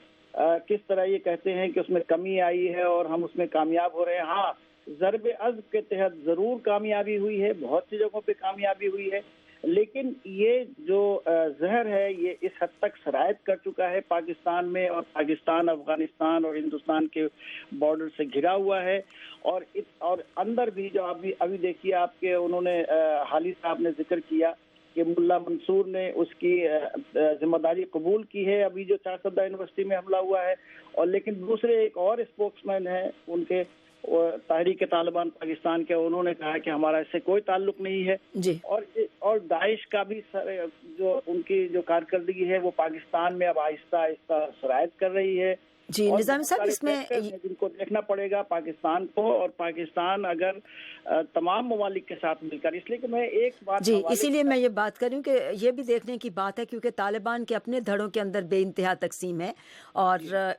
کس طرح یہ کہتے ہیں کہ اس میں کمی آئی ہے اور ہم اس میں کامیاب ہو رہے ہیں. ہاں، ضرب عضب کے تحت ضرور کامیابی ہوئی ہے، بہت سی جگہوں پہ کامیابی ہوئی ہے، لیکن یہ جو زہر ہے یہ اس حد تک سرایت کر چکا ہے پاکستان میں، اور پاکستان افغانستان اور ہندوستان کے بارڈر سے گھرا ہوا ہے. اور اندر بھی جو ابھی دیکھیے آپ کے انہوں نے حالی صاحب نے ذکر کیا کہ ملا منصور نے اس کی ذمہ داری قبول کی ہے ابھی جو چارسدہ یونیورسٹی میں حملہ ہوا ہے. اور لیکن دوسرے ایک اور اسپوکس مین ہیں ان کے تحریک طالبان پاکستان کے، انہوں نے کہا کہ ہمارا اس سے کوئی تعلق نہیں ہے جی. اور داعش کا بھی جو ان کی جو کارکردگی ہے وہ پاکستان میں اب آہستہ آہستہ سرایت کر رہی ہے. جی نظامی صاحب، اس میں جن کو دیکھنا پڑے گا پاکستان کو، اور پاکستان اگر تمام ممالک کے ساتھ مل کر، اس لیے کہ میں ایک بات جی اسی لیے میں یہ بات کروں کہ یہ بھی دیکھنے کی بات ہے کیونکہ طالبان کے اپنے دھڑوں کے اندر بے انتہا تقسیم ہے، اور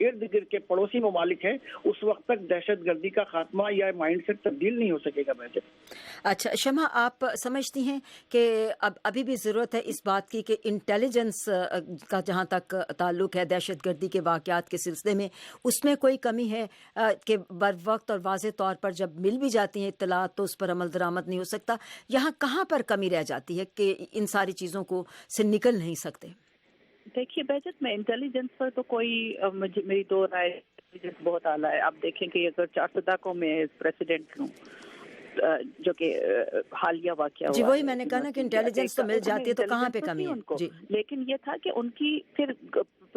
ارد گرد کے پڑوسی ممالک ہیں اس وقت تک دہشت گردی کا خاتمہ یا مائنڈ سیٹ تبدیل نہیں ہو سکے گا. بہتر. اچھا شمع، آپ سمجھتی ہیں کہ ابھی بھی ضرورت ہے اس بات کی کہ انٹیلیجنس کا جہاں تک تعلق ہے دہشت گردی کے واقعات کے سلسلے میں، اس میں کوئی کمی ہے کہ بر وقت اور واضح طور پر جب مل بھی جاتی ہیں اطلاعات تو اس پر عمل درآمد نہیں ہو سکتا؟ یہاں کہاں پر کمی رہ جاتی ہے کہ ان ساری چیزوں کو سے نکل نہیں سکتے؟ دیکھیے بہجت میں انٹیلیجنس پر تو کوئی میری دو رائے بہت اعلیٰ ہے. آپ دیکھیں کہ اگر 4 کو میں پریسیڈنٹ ہوں جو کہ حالیہ واقعہ جی ہوا وہی میں نے کہا نا کہ انٹیلیجنس تو مل جاتی ہے تو کہاں پہ کمی ہے ان کو. جی. لیکن یہ تھا کہ ان کی پھر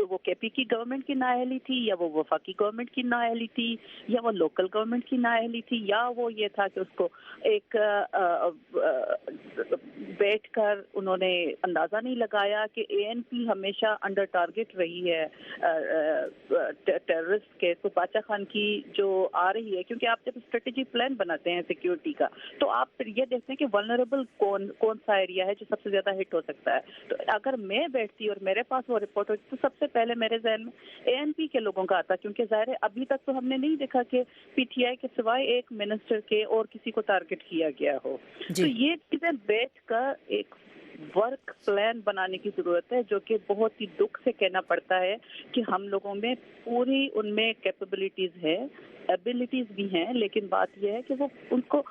وہ کے پی کی گورنمنٹ کی نااہلی تھی یا وہ وفاقی گورنمنٹ کی نااہلی تھی یا وہ لوکل گورنمنٹ کی نااہلی تھی یا وہ یہ تھا کہ اس کو ایک بیٹھ کر انہوں نے اندازہ نہیں لگایا کہ اے این پی ہمیشہ انڈر ٹارگٹ رہی ہے ٹیررسٹ کے. تو باچا خان کی جو آ رہی ہے، کیونکہ آپ جب اسٹریٹجی پلان بناتے ہیں سیکیورٹی کا تو آپ پھر یہ دیکھتے ہیں کہ ولنریبل کون سا ایریا ہے جو سب سے زیادہ ہٹ ہو سکتا ہے. تو اگر میں بیٹھتی اور میرے پاس وہ رپورٹ ہوتی تو سب سے پہلے میرے ذہن میں اے این پی کے لوگوں کا آتا، کیونکہ ظاہر ہے ابھی تک تو ہم نے نہیں دیکھا کہ پی ٹی آئی کے سوائے ایک منسٹر کے اور کسی کو ٹارگٹ کیا گیا ہو. تو یہ چیزیں بیٹھ کر ایک ورک پلان بنانے کی ضرورت ہے، جو کہ بہت ہی دکھ سے کہنا پڑتا ہے کہ ہم لوگوں میں پوری ان میں کیپیبلٹیز ہے، ایبلٹیز بھی ہیں، لیکن بات یہ ہے کہ وہ ان کو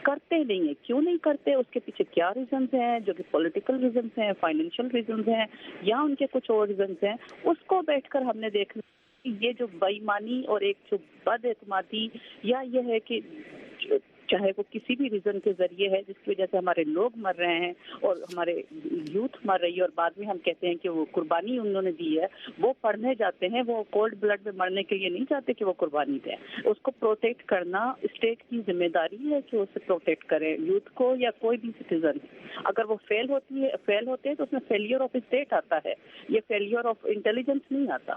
کرتے نہیں ہیں. کیوں نہیں کرتے؟ اس کے پیچھے کیا ریزنز ہیں، جو کہ پولیٹیکل ریزنز ہیں، فائنینشیل ریزنز ہیں یا ان کے کچھ اور ریزنز ہیں. اس کو بیٹھ کر ہم نے دیکھنا یہ جو بے ایمانی اور ایک جو بد اعتمادی یا یہ ہے کہ چاہے وہ کسی بھی ریزن کے ذریعے ہے جس کی وجہ سے ہمارے لوگ مر رہے ہیں اور ہمارے یوتھ مر رہی ہے اور بعد میں ہم کہتے ہیں کہ وہ قربانی انہوں نے دی ہے، وہ پڑھنے جاتے ہیں، وہ کولڈ بلڈ میں مرنے کے لیے نہیں چاہتے کہ وہ قربانی دیں. اس کو پروٹیکٹ کرنا اسٹیٹ کی ذمہ داری ہے کہ اسے پروٹیکٹ کرے یوتھ کو یا کوئی بھی سٹیزن. اگر وہ فیل ہوتے ہیں تو اس میں فیلئر آف اسٹیٹ آتا ہے، یہ فیلئر آف انٹیلیجنس نہیں آتا.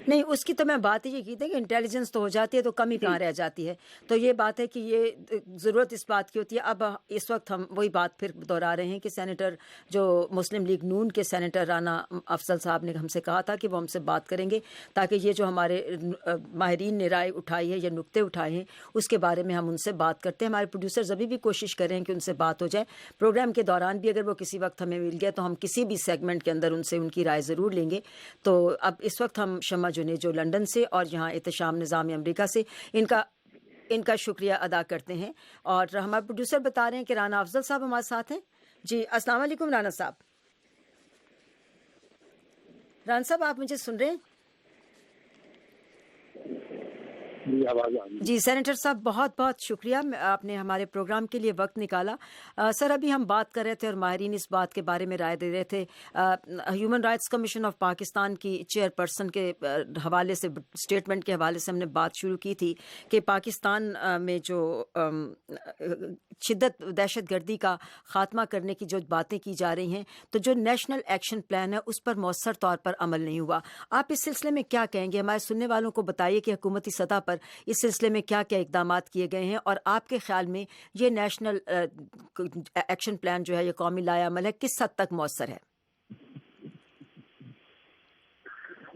نہیں، اس کی تو میں بات ہی یہ کی تھی کہ انٹیلیجنس تو ہو جاتی ہے تو کمی کہاں رہ جاتی ہے. تو یہ بات ہے کہ یہ ضرورت اس بات کی ہوتی ہے. اب اس وقت ہم وہی بات پھر دہرا رہے ہیں کہ سینیٹر جو مسلم لیگ نون کے سینیٹر رانا افضل صاحب نے ہم سے کہا تھا کہ وہ ہم سے بات کریں گے تاکہ یہ جو ہمارے ماہرین نے رائے اٹھائی ہے یا نکتے اٹھائے ہیں اس کے بارے میں ہم ان سے بات کرتے ہیں. ہمارے پروڈیوسرز ابھی بھی کوشش کر رہے ہیں کہ ان سے بات ہو جائے. پروگرام کے دوران بھی اگر وہ کسی وقت ہمیں مل گیا تو ہم کسی بھی سیگمنٹ کے اندر ان سے ان کی رائے ضرور لیں گے. تو اب اس وقت ہم شمع جنید جو لنڈن سے اور یہاں احتشام نظامی امریکہ سے ان کا شکریہ ادا کرتے ہیں. اور ہمارے پروڈیوسر بتا رہے ہیں کہ رانا افضل صاحب ہمارے ساتھ ہیں. جی السلام علیکم رانا صاحب. رانا صاحب آپ مجھے سن رہے ہیں؟ جی سینیٹر صاحب بہت بہت شکریہ، آپ نے ہمارے پروگرام کے لیے وقت نکالا. سر ابھی ہم بات کر رہے تھے اور ماہرین اس بات کے بارے میں رائے دے رہے تھے. Human rights commission of Pakistan کی چیئر پرسن کے حوالے سے اسٹیٹمنٹ کے حوالے سے ہم نے بات شروع کی تھی کہ پاکستان میں جو شدت دہشت گردی کا خاتمہ کرنے کی جو باتیں کی جا رہی ہیں تو جو نیشنل ایکشن پلان ہے اس پر مؤثر طور پر عمل نہیں ہوا. آپ اس سلسلے میں کیا کہیں گے؟ ہمارے سننے والوں کو بتائیے کہ حکومتی سطح پر اس سلسلے میں کیا کیا اقدامات کیے گئے ہیں اور آپ کے خیال میں یہ نیشنل ایکشن پلان جو ہے یہ قومی لائحہ عمل ہے کس حد تک مؤثر ہے؟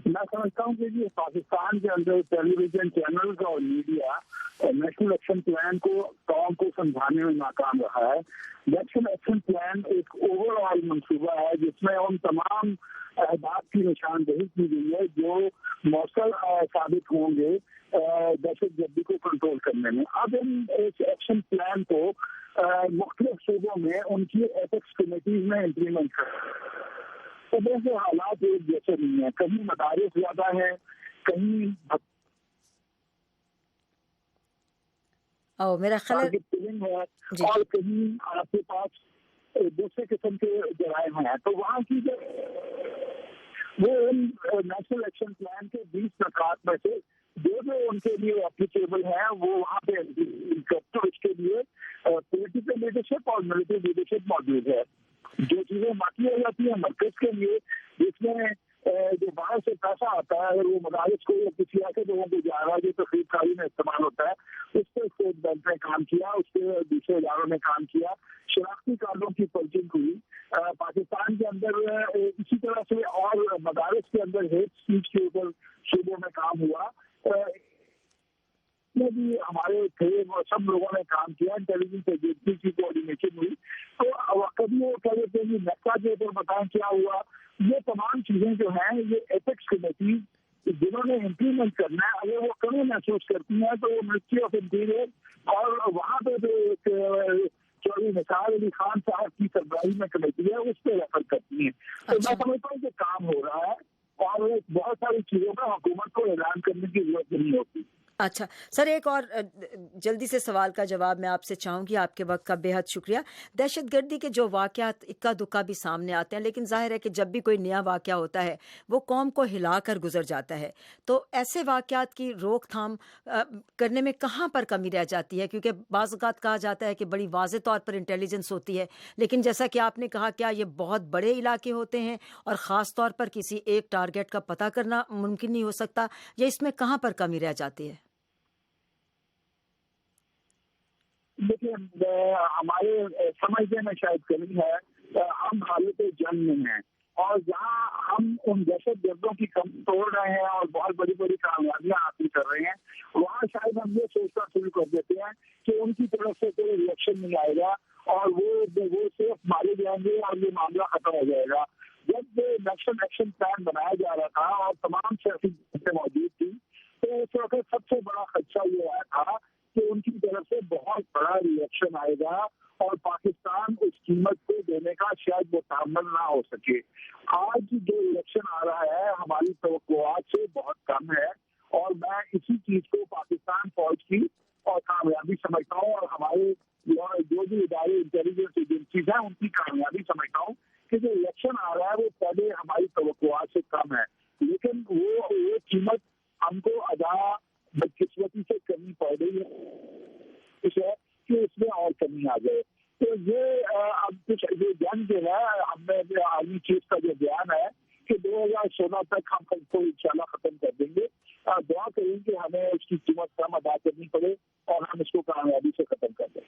میں سمجھتا ہوں کہ یہ پاکستان کے اندر ٹیلی ویژن چینلز اور میڈیا نیشنل ایکشن پلان کو قوم کو سمجھانے میں ناکام رہا ہے. نیشنل ایکشن پلان ایک اوور آل منصوبہ ہے جس میں ان تمام اہداف کی نشاندہی کی گئی ہے جو مؤثر ثابت ہوں گے دہشت گردی کو کنٹرول کرنے میں. اب ان ایکشن پلان کو مختلف صوبوں میں ان کی ایتھکس کمیٹیز میں امپلیمنٹ کریں. تو ویسے حالات ایک جیسے نہیں ہیں، کہیں مدارس زیادہ ہیں، کہیں میرا خیال ہے اور کہیں آپ کے پاس دوسرے قسم کے جرائم ہیں. تو وہاں کی وہ نیشنل ایکشن پلان کے 20 نکات میں سے جو ان کے لیے اپلیکیبل ہیں وہ وہاں پہ اس کے لیے پولیٹیکل لیڈرشپ اور ملٹری لیڈرشپ موجود ہے. جو چیزیں باقی ہو جاتی ہیں مرکز کے لیے جس میں جو باہر سے پیسہ آتا ہے اگر وہ مدارس کو یا کسی ایسے لوگوں کو جا رہا ہے جو تقریب کاری میں استعمال ہوتا ہے اس پہ اسٹیٹ بینک نے کام کیا، اس پہ دوسرے اداروں نے کام کیا. شناختی کارڈوں کی پرچنگ ہوئی پاکستان کے اندر. اسی طرح سے اور مدارس کے اندر ہیٹ اسپیچ کے اوپر شعبوں میں کام ہوا میں بھی ہمارے تھے، وہ سب لوگوں نے کام کیا، انٹیلیجنس ایجنسی کی کوآرڈینیشن ہوئی. تو کبھی وہ کہہ رہے تھے کہ نیکا کے اوپر بتائیں کیا ہوا. یہ تمام چیزیں جو ہیں یہ ایتھکس کمیٹی جنہوں نے امپلیمنٹ کرنا ہے، اگر وہ کمی محسوس کرتی ہیں تو وہ منسٹری آف انٹیریئر اور وہاں پہ جو ایک چودھری نثار علی خان صاحب کی سربراہی میں کمیٹی ہے اس پہ ریفر کرتی ہیں. تو میں سمجھتا ہوں کہ کام ہو رہا ہے اور بہت ساری چیزوں کا حکومت کو اعلان کرنے کی ضرورت نہیں ہوتی. اچھا سر، ایک اور جلدی سے سوال کا جواب میں آپ سے چاہوں گی. آپ کے وقت کا بے حد شکریہ. دہشت گردی کے جو واقعات اکا دکا بھی سامنے آتے ہیں، لیکن ظاہر ہے کہ جب بھی کوئی نیا واقعہ ہوتا ہے وہ قوم کو ہلا کر گزر جاتا ہے. تو ایسے واقعات کی روک تھام کرنے میں کہاں پر کمی رہ جاتی ہے؟ کیونکہ بعض اوقات کہا جاتا ہے کہ بڑی واضح طور پر انٹیلیجنس ہوتی ہے، لیکن جیسا کہ آپ نے کہا کیا یہ بہت بڑے علاقے ہوتے ہیں اور خاص طور پر کسی ایک ٹارگیٹ کا پتہ کرنا ممکن نہیں ہو سکتا، یا اس میں کہاں پر کمی رہ جاتی ہے؟ دیکھیے ہمارے سمجھنے میں شاید کمی ہے. ہم حالت جنگ میں ہیں اور جہاں ہم ان دہشت گردوں کی کم توڑ رہے ہیں اور بہت بڑی بڑی کامیابیاں حاصل کر رہے ہیں، وہاں شاید ہم یہ سوچنا شروع کر دیتے ہیں کہ ان کی طرف سے کوئی ریئیکشن نہیں آئے گا اور وہ صرف مارے جائیں گے اور یہ معاملہ ختم ہو جائے گا. جب نیشنل ایکشن پلان بنایا جا رہا تھا اور تمام سیاسی جماعتیں موجود تھی تو اس وقت سب سے بڑا خدشہ یہ آیا تھا کہ ان کی طرف سے بہت بڑا ریئیکشن آئے گا اور پاکستان اس قیمت کو دینے کا شاید وہ تحمل نہ ہو سکے. آج جو ریئیکشن آ رہا ہے ہماری توقعات سے بہت کم ہے اور میں اسی چیز کو پاکستان فوج کی اور کامیابی سمجھتا ہوں اور ہمارے جو بھی ادارے انٹیلیجنس ایجنسیز ہیں ان کی کامیابی سمجھتا ہوں کہ جو ریئیکشن آ رہا ہے وہ پہلے ہماری توقعات سے کم ہے، لیکن وہ قیمت ہم کو ادا بدقسمتی سے کرنی پڑ رہی ہے کہ اس میں اور کمی آ جائے. تو یہ اب کچھ یہ جنگ جو ہے ہم نے آرمی چیف کا جو بیان ہے کہ 2016 تک ہم کو انشاءاللہ ختم کر دیں گے. دعا کریں کہ ہمیں اس کی قیمت کم ادا کرنی پڑے اور ہم اس کو کامیابی سے ختم کر دیں.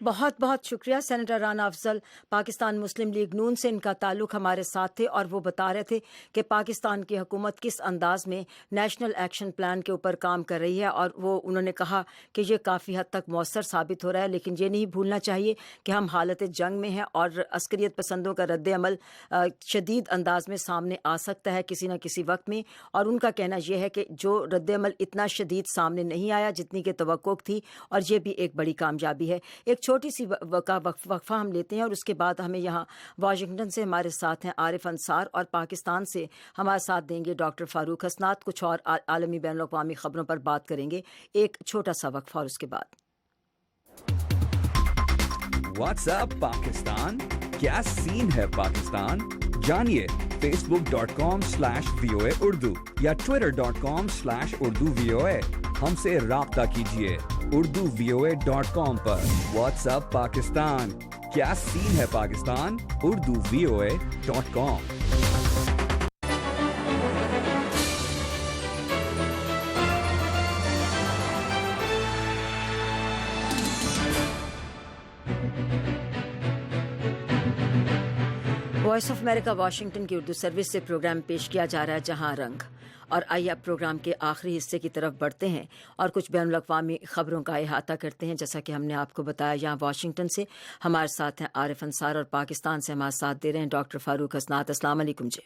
بہت بہت شکریہ سینیٹر رانا افضل. پاکستان مسلم لیگ نون سے ان کا تعلق ہمارے ساتھ تھے اور وہ بتا رہے تھے کہ پاکستان کی حکومت کس انداز میں نیشنل ایکشن پلان کے اوپر کام کر رہی ہے، اور وہ انہوں نے کہا کہ یہ کافی حد تک مؤثر ثابت ہو رہا ہے، لیکن یہ نہیں بھولنا چاہیے کہ ہم حالت جنگ میں ہیں اور عسکریت پسندوں کا رد عمل شدید انداز میں سامنے آ سکتا ہے کسی نہ کسی وقت میں. اور ان کا کہنا یہ ہے کہ جو رد عمل اتنا شدید سامنے نہیں آیا جتنی کہ توقع تھی، اور یہ بھی ایک بڑی کامیابی ہے. ایک چھوٹی سی وقفہ ہم لیتے ہیں اور اس کے بعد ہمیں یہاں واشنگٹن سے ہمارے ساتھ ہیں عارف انصار، اور پاکستان سے ہمارے ساتھ دیں گے ڈاکٹر فاروق حسنات. کچھ اور عالمی بین الاقوامی خبروں پر بات کریں گے. ایک چھوٹا سا وقفہ اور اس کے بعد. واٹس ایپ پاکستان، کیا سین ہے پاکستان؟ جانیے facebook.com/VOA اردو یا twitter.com/Urdu VOA. ہم سے رابطہ کیجیے urduvoa.com پر. واٹس ایپ پاکستان، کیا سین ہے Pakistan? urduvoa.com. Voice of America Washington کی اردو سروس سے پروگرام پیش کیا جا رہا ہے جہاں رنگ. اور آئیے اب پروگرام کے آخری حصے کی طرف بڑھتے ہیں اور کچھ بین الاقوامی خبروں کا احاطہ کرتے ہیں. جیسا کہ ہم نے آپ کو بتایا، یہاں واشنگٹن سے ہمارے ساتھ ہیں عارف انصار اور پاکستان سے ہمارے ساتھ دے رہے ہیں ڈاکٹر فاروق حسنات. السلام علیکم جی.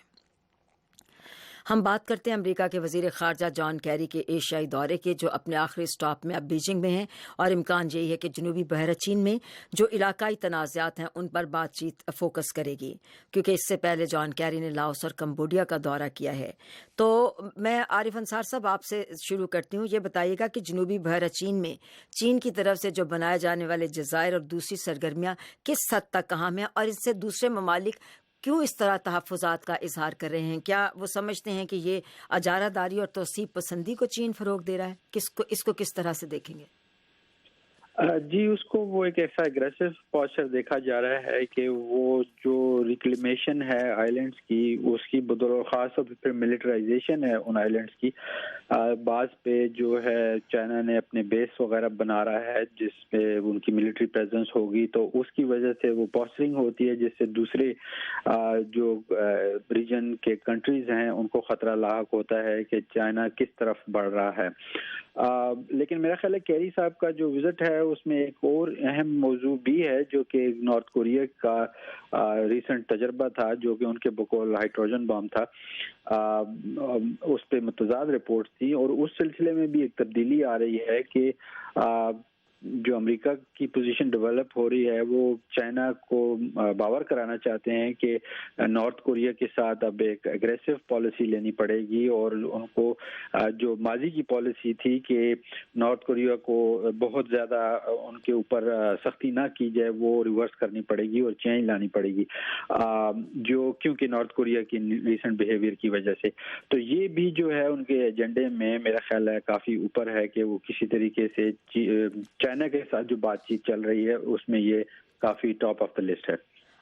ہم بات کرتے ہیں امریکہ کے وزیر خارجہ جان کیری کے ایشیائی دورے کے، جو اپنے آخری سٹاپ میں اب بیجنگ میں ہیں، اور امکان یہی ہے کہ جنوبی بحیرہ چین میں جو علاقائی تنازعات ہیں ان پر بات چیت فوکس کرے گی، کیونکہ اس سے پہلے جان کیری نے لاؤس اور کمبوڈیا کا دورہ کیا ہے. تو میں عارف انصار صاحب آپ سے شروع کرتی ہوں. یہ بتائیے گا کہ جنوبی بحیرہ چین میں چین کی طرف سے جو بنائے جانے والے جزائر اور دوسری سرگرمیاں کس حد تک اہم ہیں، اور اس سے دوسرے ممالک کیوں اس طرح تحفظات کا اظہار کر رہے ہیں؟ کیا وہ سمجھتے ہیں کہ یہ اجارہ داری اور توسیع پسندی کو چین فروغ دے رہا ہے؟ اس کو کس طرح سے دیکھیں گے؟ جی اس کو وہ ایک ایسا اگریسو پوسچر دیکھا جا رہا ہے کہ وہ جو ریکلیمیشن ہے آئیلینڈس کی اس کی بدولت خاص طور پہ ملٹرائزیشن ہے ان آئیلینڈس کی بعض پہ جو ہے چائنا نے اپنے بیس وغیرہ بنا رہا ہے جس پہ ان کی ملٹری پریزنس ہوگی تو اس کی وجہ سے وہ پوسچرنگ ہوتی ہے جس سے دوسرے جو ریجن کے کنٹریز ہیں ان کو خطرہ لاحق ہوتا ہے کہ چائنا کس طرف بڑھ رہا ہے. لیکن میرا خیال ہے کیری صاحب کا جو وزٹ ہے اس میں ایک اور اہم موضوع بھی ہے جو کہ نارتھ کوریا کا ریسنٹ تجربہ تھا جو کہ ان کے بقول ہائیڈروجن بم تھا. اس پہ متضاد رپورٹ تھی اور اس سلسلے میں بھی ایک تبدیلی آ رہی ہے کہ جو امریکہ کی پوزیشن ڈیولپ ہو رہی ہے وہ چائنا کو باور کرانا چاہتے ہیں کہ نارتھ کوریا کے ساتھ اب ایک اگریسو پالیسی لینی پڑے گی اور ان کو جو ماضی کی پالیسی تھی کہ نارتھ کوریا کو بہت زیادہ ان کے اوپر سختی نہ کی جائے وہ ریورس کرنی پڑے گی اور چینج لانی پڑے گی جو کیونکہ نارتھ کوریا کی ریسنٹ بیہیویئر کی وجہ سے. تو یہ بھی جو ہے ان کے ایجنڈے میں میرا خیال ہے کافی اوپر ہے کہ وہ کسی طریقے سے چائنا کے ساتھ جو بات چیت چل رہی ہے اس میں یہ کافی ٹاپ آف دا لسٹ ہے.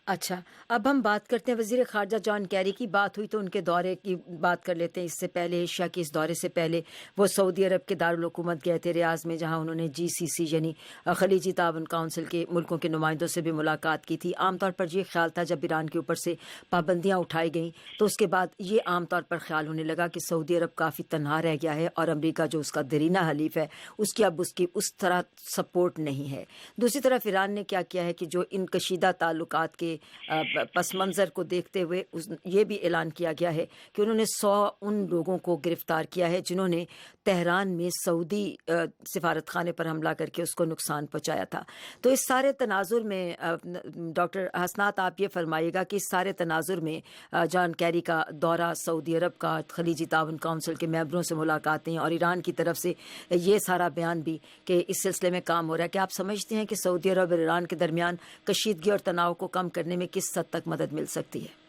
اچھا، اب ہم بات کرتے ہیں وزیر خارجہ جان کیری کی. بات ہوئی تو ان کے دورے کی بات کر لیتے ہیں. اس سے پہلے ایشیا کے اس دورے سے پہلے وہ سعودی عرب کے دارالحکومت گئے تھے ریاض میں جہاں انہوں نے GCC یعنی خلیجی تعاون کونسل کے ملکوں کے نمائندوں سے بھی ملاقات کی تھی. عام طور پر یہ خیال تھا جب ایران کے اوپر سے پابندیاں اٹھائی گئیں تو اس کے بعد یہ عام طور پر خیال ہونے لگا کہ سعودی عرب کافی تنہا رہ گیا ہے اور امریکہ جو اس کا دیرینہ حلیف ہے اس کی اب اس کی اس طرح سپورٹ نہیں ہے. دوسری طرف ایران نے کیا کیا ہے کہ جو ان کشیدہ تعلقات کے پس منظر کو دیکھتے ہوئے یہ بھی اعلان کیا گیا ہے کہ انہوں نے 100 ان لوگوں کو گرفتار کیا ہے جنہوں نے تہران میں سعودی سفارت خانے پر حملہ کر کے اس کو نقصان پہنچایا تھا. تو اس سارے تناظر میں ڈاکٹر حسنات آپ یہ فرمائیے گا کہ اس سارے تناظر میں جان کیری کا دورہ سعودی عرب کا خلیجی تعاون کونسل کے ممبروں سے ملاقاتیں اور ایران کی طرف سے یہ سارا بیان بھی کہ اس سلسلے میں کام ہو رہا ہے کہ آپ سمجھتے ہیں کہ سعودی عرب اور ایران کے درمیان کشیدگی اور تناؤ کو کم کرنے میں کس حد تک مدد مل سکتی ہے؟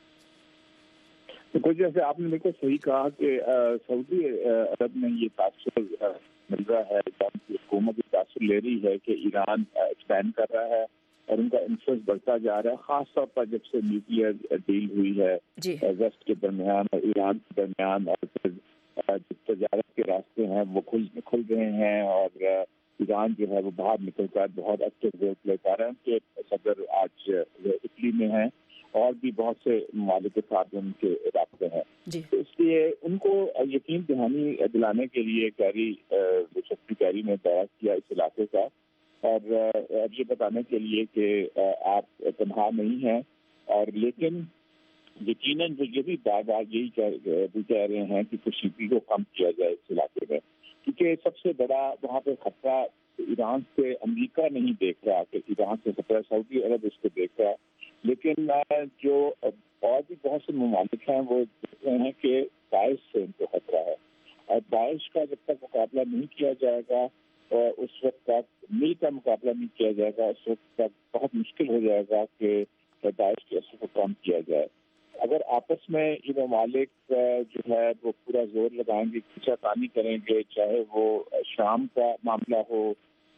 دیکھو جیسے آپ نے بالکل صحیح کہا کہ سعودی عرب میں یہ تاثر مل رہا ہے، ایران کی حکومت یہ تاثر لے رہی ہے کہ ایران ایکسپینڈ کر رہا ہے اور ان کا انفلوئنس بڑھتا جا رہا ہے، خاص طور پر جب سے نیوکلیئر ڈیل ہوئی ہے ویسٹ کے درمیان اور ایران کے درمیان، اور پھر تجارت کے راستے ہیں وہ کھل رہے ہیں اور ایران جو ہے وہ باہر نکل کر بہت اچھے رول پلے کر رہے ہیں. ان کے صدر آج اٹلی میں ہیں اور بھی بہت سے ممالک کے ساتھ ان کے رابطے ہیں. تو اس لیے ان کو یقین دہانی دلانے کے لیے کیری نے دورہ کیا اس علاقے کا اور یہ بتانے کے لیے کہ آپ تنہا نہیں ہیں، اور لیکن یقیناً یہ بھی بار بار یہی کہہ رہے ہیں کہ کشیدگی کو کم کیا جائے اس علاقے میں، کیونکہ سب سے بڑا وہاں پہ خطرہ ایران سے امریکہ نہیں دیکھ رہا کہ ایران سے خطرہ سعودی عرب اس کو دیکھ رہا ہے، لیکن جو اور بھی بہت سے ممالک ہیں وہ دیکھ رہے ہیں کہ داعش سے ان کو خطرہ ہے، اور داعش کا جب تک مقابلہ نہیں کیا جائے گا اور اس وقت تک مل کا مقابلہ نہیں کیا جائے گا اس وقت تک بہت مشکل ہو جائے گا کہ داعش کے اثر کو کم کیا جائے. اگر آپس میں یہ ممالک جو ہے وہ پورا زور لگائیں گے، کھینچا تانی کریں گے، چاہے وہ شام کا معاملہ ہو